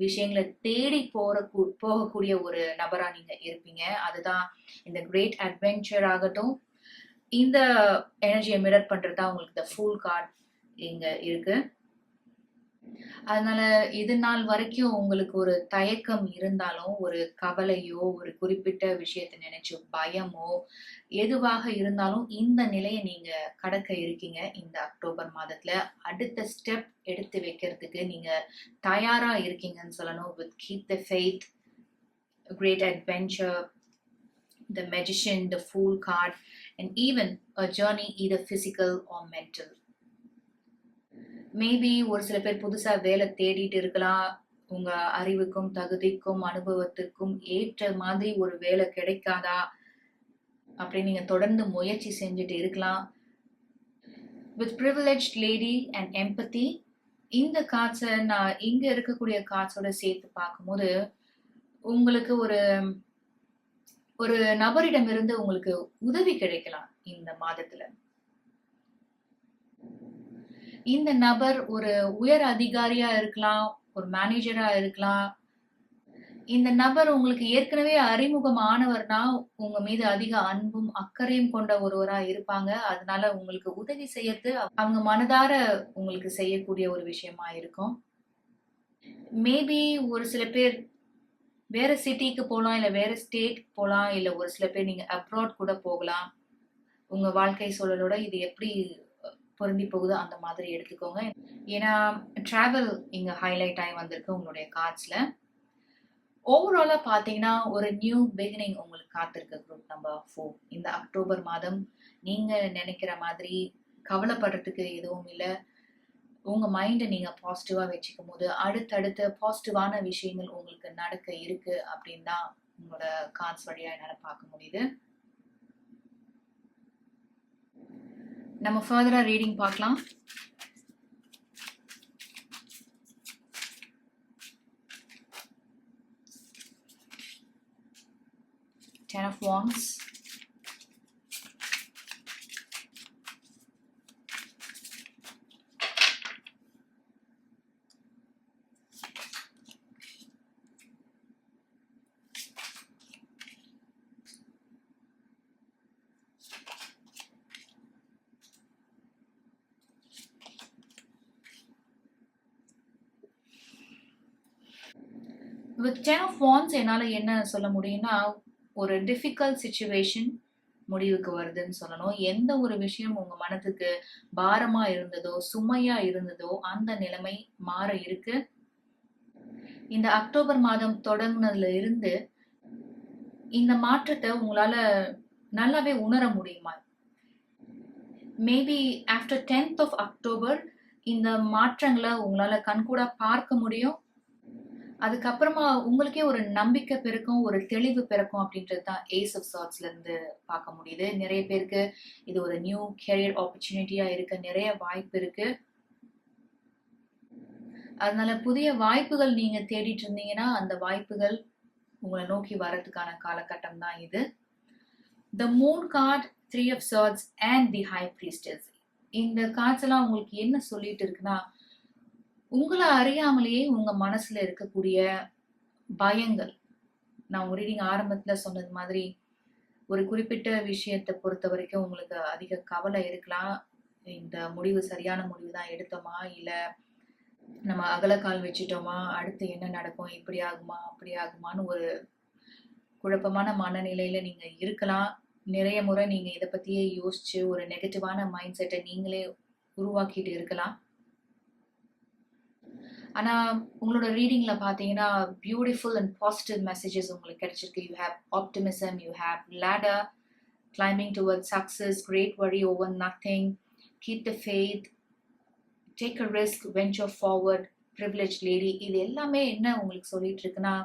விஷயங்களை தேடி போகக்கூடிய ஒரு நபரா நீங்க இருப்பீங்க. அதுதான் இந்த கிரேட் அட்வென்ச்சர் ஆகட்டும், இந்த எனர்ஜியை மிரர் பண்றதா உங்களுக்கு இந்த ஃபூல் கார்ட் இங்க இருக்கு. அதனால இது நாள் வரைக்கும் உங்களுக்கு ஒரு தயக்கம் இருந்தாலும், ஒரு கவலையோ, ஒரு குறிப்பிட்ட விஷயத்த நினைச்சு பயமோ, எதுவாக இருந்தாலும் இந்த நிலைய நீங்க கடக்க இருக்கீங்க இந்த அக்டோபர் மாதத்துல. அடுத்த ஸ்டெப் எடுத்து வைக்கிறதுக்கு நீங்க தயாரா இருக்கீங்கன்னு சொல்லணும். With keep the faith, great adventure, the magician, the fool card, and even a journey either physical or mental. Maybe ஒரு சில பேர் புதுசா வேலை தேடிட்டு இருக்கலாம். உங்க அறிவுக்கும், தகுதிக்கும், அனுபவத்திற்கும் ஏற்ற மாதிரி ஒரு வேலை கிடைக்காதா? அப்படின்னு நீங்க தொடர்ந்து முயற்சி செஞ்சுட்டு இருக்கலாம். With privileged lady and empathy, இந்த கார்ட்ஸ நான் இங்க இருக்கக்கூடிய கார்ட்ஸோட சேர்த்து பார்க்கும்போது, உங்களுக்கு ஒரு ஒரு நபரிடமிருந்து உங்களுக்கு உதவி கிடைக்கலாம் இந்த மாதத்துல. இந்த நபர் ஒரு உயர் அதிகாரியா இருக்கலாம், ஒரு மேனேஜரா இருக்கலாம். இந்த நபர் உங்களுக்கு ஏற்கனவே அறிமுகமானவர்னா, உங்க மீது அதிக அன்பும், அக்கறையும் கொண்ட ஒருவரா இருப்பாங்க. அதனால உங்களுக்கு உதவி செய்யறது அவங்க மனதார உங்களுக்கு செய்யக்கூடிய ஒரு விஷயமா இருக்கும். மேபி ஒரு சில பேர் வேற சிட்டிக்கு போலாம், இல்ல வேற ஸ்டேட் போலாம், இல்ல ஒரு சில பேர் நீங்க அப்ராட் கூட போகலாம். உங்க வாழ்க்கை சூழலோட இது எப்படி பொருந்தி போகுதோ அந்த மாதிரி எடுத்துக்கோங்க. ஏன்னா டிராவல் இங்க ஹைலைட் ஆகி வந்திருக்கு உங்களுடைய கார்ட்ஸ்ல. ஓவராலா பாத்தீங்கன்னா ஒரு நியூ பிகினிங் உங்களுக்கு காத்திருக்கு குரூப் நம்பர் 4. இந்த அக்டோபர் மாதம் நீங்க நினைக்கிற மாதிரி கவலைப்படுறதுக்கு எதுவும் இல்லை. உங்க மைண்டை நீங்க பாசிட்டிவா வச்சுக்கும் போது அடுத்தடுத்த பாசிட்டிவான விஷயங்கள் உங்களுக்கு நடக்க இருக்கு அப்படின்னு தான் உங்களோட கார்ட்ஸ் வழியா என்னால பார்க்க முடியுது. நம்ம ஃபர்தரா ரீடிங் பார்க்கலாம். Ten of Wands, with Ten of Wands என்னால என்ன சொல்ல முடியும்னா, ஒரு டிஃபிகல்ட் சிச்சுவேஷன் முடிவுக்கு வருதுன்னு சொல்லணும். எந்த ஒரு விஷயம் உங்க மனதுக்கு பாரமா இருந்ததோ, சுமையா இருந்ததோ அந்த நிலைமை மாற இருக்கு. இந்த அக்டோபர் மாதம் தொடங்குனதுல இருந்து இந்த மாற்றத்தை உங்களால நல்லாவே உணர முடியுமா? Maybe after 10th of October இந்த மாற்றங்களை உங்களால கண்கூடா பார்க்க முடியும். அதுக்கப்புறமா உங்களுக்கே ஒரு நம்பிக்கை பிறக்கும், ஒரு தெளிவு பிறக்கும் அப்படின்றது தான் ஏஸ் ஆஃப் சார்ட்ஸ்ல இருந்து பார்க்க முடியுது. நிறைய பேருக்கு இது ஒரு நியூ கெரியர் ஆப்பர்ச்சுனிட்டியா இருக்க நிறைய வாய்ப்பு இருக்கு. அதனால புதிய வாய்ப்புகள் நீங்க தேடிட்டு இருந்தீங்கன்னா அந்த வாய்ப்புகள் உங்களை நோக்கி வர்றதுக்கான காலகட்டம் தான் இது. The Moon card, Three of Swords and the High Priestess. இந்த கார்ட்ஸ் எல்லாம் உங்களுக்கு என்ன சொல்லிட்டு இருக்குன்னா, உங்களை அறியாமலேயே உங்க மனசுல இருக்கக்கூடிய பயங்கள், நான் உங்க ரீடிங் ஆரம்பத்துல சொன்னது மாதிரி ஒரு குறிப்பிட்ட விஷயத்தை பொறுத்த வரைக்கும் உங்களுக்கு அதிக கவலை இருக்கலாம். இந்த முடிவு சரியான முடிவு தான் எடுத்தோமா, இல்ல நம்ம அகலக்கால் வச்சுட்டோமா, அடுத்து என்ன நடக்கும், இப்படி ஆகுமா அப்படி ஆகுமான்னு ஒரு குழப்பமான மனநிலையில நீங்க இருக்கலாம். நிறைய முறை நீங்க இதை பத்தியே யோசிச்சு ஒரு நெகட்டிவான மைண்ட் செட்டை நீங்களே உருவாக்கிட்டு இருக்கலாம். ஆனா உங்களோட ரீடிங்ல பாத்தீங்கன்னா பியூட்டிஃபுல் அண்ட் பாசிட்டிவ் மெசேஜஸ் உங்களுக்கு கிடைச்சிருக்கு. You have optimism, you have ladder, climbing towards success, great worry over nothing, keep the faith, take a risk, venture forward, privileged lady. இது எல்லாமே என்ன உங்களுக்கு சொல்லிட்டு இருக்குன்னா,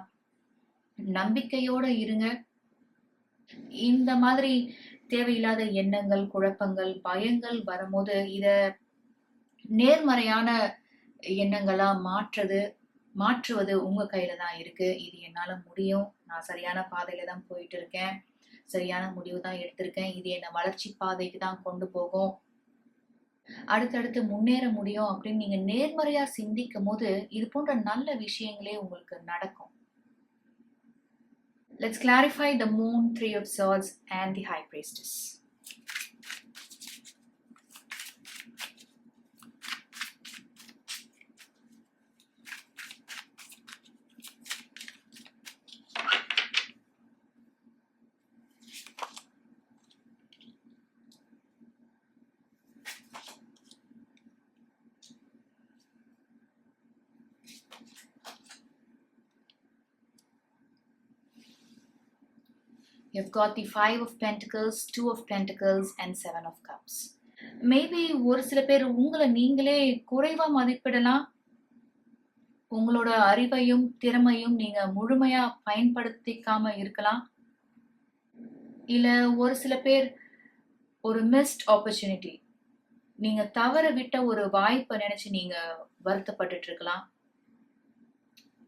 நம்பிக்கையோட இருங்க. இந்த மாதிரி தேவையில்லாத எண்ணங்கள், குழப்பங்கள், பயங்கள் வரும்போது இத நேர்மறையான எண்ணங்களா மாற்றுவது உங்க கையில தான் இருக்கு. இது என்னால முடியும், நான் சரியான பாதையில தான் போயிட்டு இருக்கேன், சரியான முடிவு தான் எடுத்திருக்கேன், இது என்ன வளர்ச்சி பாதைக்கு தான் கொண்டு போகும், அடுத்தடுத்து முன்னேற முடியும் அப்படின்னு நீங்க நேர்மறையா சிந்திக்கும் போது இது போன்ற நல்ல விஷயங்களே உங்களுக்கு நடக்கும். Let's clarify the Moon, Three of Swords and the High Priestess. You've got the 5 of Pentacles, 2 of Pentacles and 7 of Cups. Maybe ஒரு சில பேர் உங்களை நீங்களே குறைவா மதிப்பிடலாம். உங்களோட அறிவையும் திறமையும் நீங்க முழுமையா பயன்படுத்திக்காம இருக்கலாம். இல்ல ஒரு சில பேர் ஒரு மிஸ்ட் ஆப்பர்ச்சுனிட்டி, நீங்க தவற விட்ட ஒரு வாய்ப்பை நினைச்சு நீங்க வருத்தப்பட்டுட்டு இருக்கலாம்.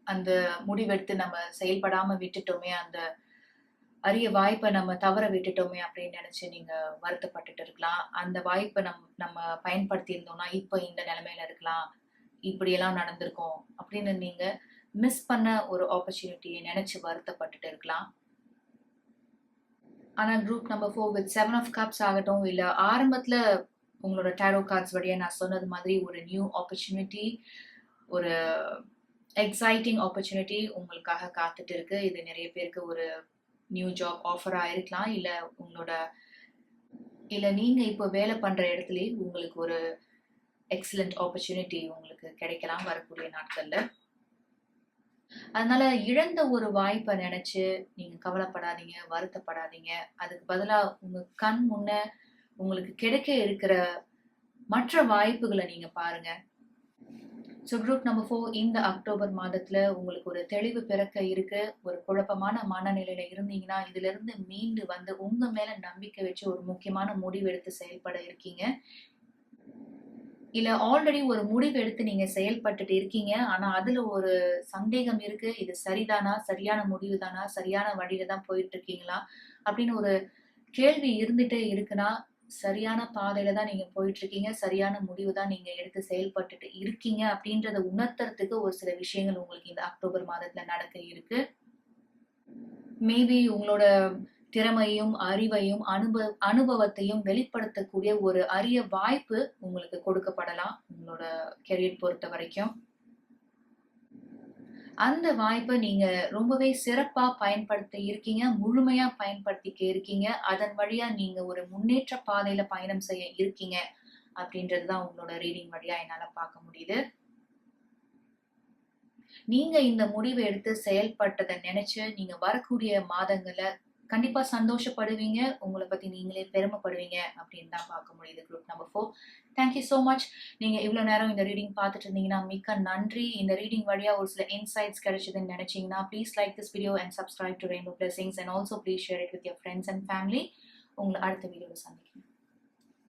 அந்த முடிவெடுத்து நம்ம செயல்படாம விட்டுட்டோமே, அந்த அரிய வாய்ப்பை நம்ம தவற விட்டுட்டோமே அப்படின்னு நினைச்சு நீங்க வருத்தப்பட்டுட்டு இருக்கலாம். அந்த வாய்ப்பை நம்ம பயன்படுத்தி இருந்தோம்னா இப்ப இந்த நிலைமையில இருக்கலாம், இப்படியெல்லாம் நடந்திருக்கும் அப்படின்னு நீங்க மிஸ் பண்ண ஒரு ஆப்பர்ச்சுனிட்டியை நினைச்சு வருத்தப்பட்டுட்டு இருக்கலாம். ஆனா group number 4 with 7 of cups ஆகட்டும், இல்ல ஆரம்பத்துல உங்களோட டேரோ கார்ட்ஸ் வழியா நான் சொன்னது மாதிரி ஒரு நியூ ஆப்பர்ச்சுனிட்டி, ஒரு எக்ஸைட்டிங் ஆப்பர்ச்சுனிட்டி உங்களுக்காக காத்துட்டு இருக்கு. இது நிறைய பேருக்கு ஒரு நியூ ஜாப் ஆஃபரா இருக்கலாம். இல்ல நீங்க இப்போ வேலை பண்ற இடத்துல உங்களுக்கு ஒரு எக்ஸலண்ட் ஆப்பர்ச்சுனிட்டி உங்களுக்கு கிடைக்கலாம் வரக்கூடிய நாட்கள்ல. அதனால இழந்த ஒரு வாய்ப்பை நினைச்சு நீங்க கவலைப்படாதீங்க, வருத்தப்படாதீங்க. அதுக்கு பதிலா உங்க கண் முன்ன உங்களுக்கு கிடைக்க இருக்கிற மற்ற வாய்ப்புகளை நீங்க பாருங்க. ஸோ குரூப் நம்பர் 4 இந்த அக்டோபர் மாதத்துல உங்களுக்கு ஒரு தெளிவு பிறக்க இருக்கு. ஒரு குழப்பமான மனநிலையில இருந்தீங்கன்னா இதுல இருந்து மீண்டு வந்து உங்க மேல நம்பிக்கை வச்சு ஒரு முக்கியமான முடிவு எடுத்து செயல்பட இருக்கீங்க. இல்ல ஆல்ரெடி ஒரு முடிவு எடுத்து நீங்க செயல்பட்டுட்டு இருக்கீங்க, ஆனா அதுல ஒரு சந்தேகம் இருக்கு. இது சரிதானா, சரியான முடிவு தானா, சரியான வழியில தான் போயிட்டு இருக்கீங்களா அப்படின்னு ஒரு கேள்வி இருந்துட்டே இருக்குன்னா சரியான பாதையில தான் நீங்க போயிட்டு இருக்கீங்க, சரியான முடிவு தான் நீங்க எடுத்து செயல்பட்டுட்டு இருக்கீங்க அப்படின்றத உணர்த்துறதுக்கு ஒரு சில விஷயங்கள் உங்களுக்கு இந்த அக்டோபர் மாதத்துல நடக்க இருக்கு. மேபி உங்களோட திறமையும் அறிவையும் அனுபவத்தையும் வெளிப்படுத்தக்கூடிய ஒரு அரிய வாய்ப்பு உங்களுக்கு கொடுக்கப்படலாம் உங்களோட கெரியர் பொறுத்த வரைக்கும். அந்த வாய்ப்பை நீங்க ரொம்பவே சிறப்பா பயன்படுத்த இருக்கீங்க, முழுமையா பயன்படுத்திக்க இருக்கீங்க. அதன் வழியா நீங்க ஒரு முன்னேற்ற பாதையில பயணம் செய்ய இருக்கீங்க அப்படின்றதுதான் உங்களோட ரீடிங் வழியா என்னால பார்க்க முடியுது. நீங்க இந்த முடிவை எடுத்து செயல்பட்டதை நினைச்சு நீங்க வரக்கூடிய மாதங்கள்ல கண்டிப்பா சந்தோஷப்படுவீங்க, உங்களை பத்தி நீங்களே பெருமைப்படுவீங்க அப்படின்னு தான் பார்க்க முடியுது group number 4. Thank you so much. நீங்க இவ்வளவு நேரம் இந்த ரீடிங் பார்த்துட்டு இருந்தீங்கன்னா மிக்க நன்றி. இந்த ரீடிங் வழியா ஒரு சில இன்சைட்ஸ் கிடைச்சதுன்னு நினைச்சீங்கன்னா please like this video and subscribe to rainbow blessings and also please share it with your friends and family. உங்களை அடுத்த வீடியோவில் சந்திக்கிறேன்.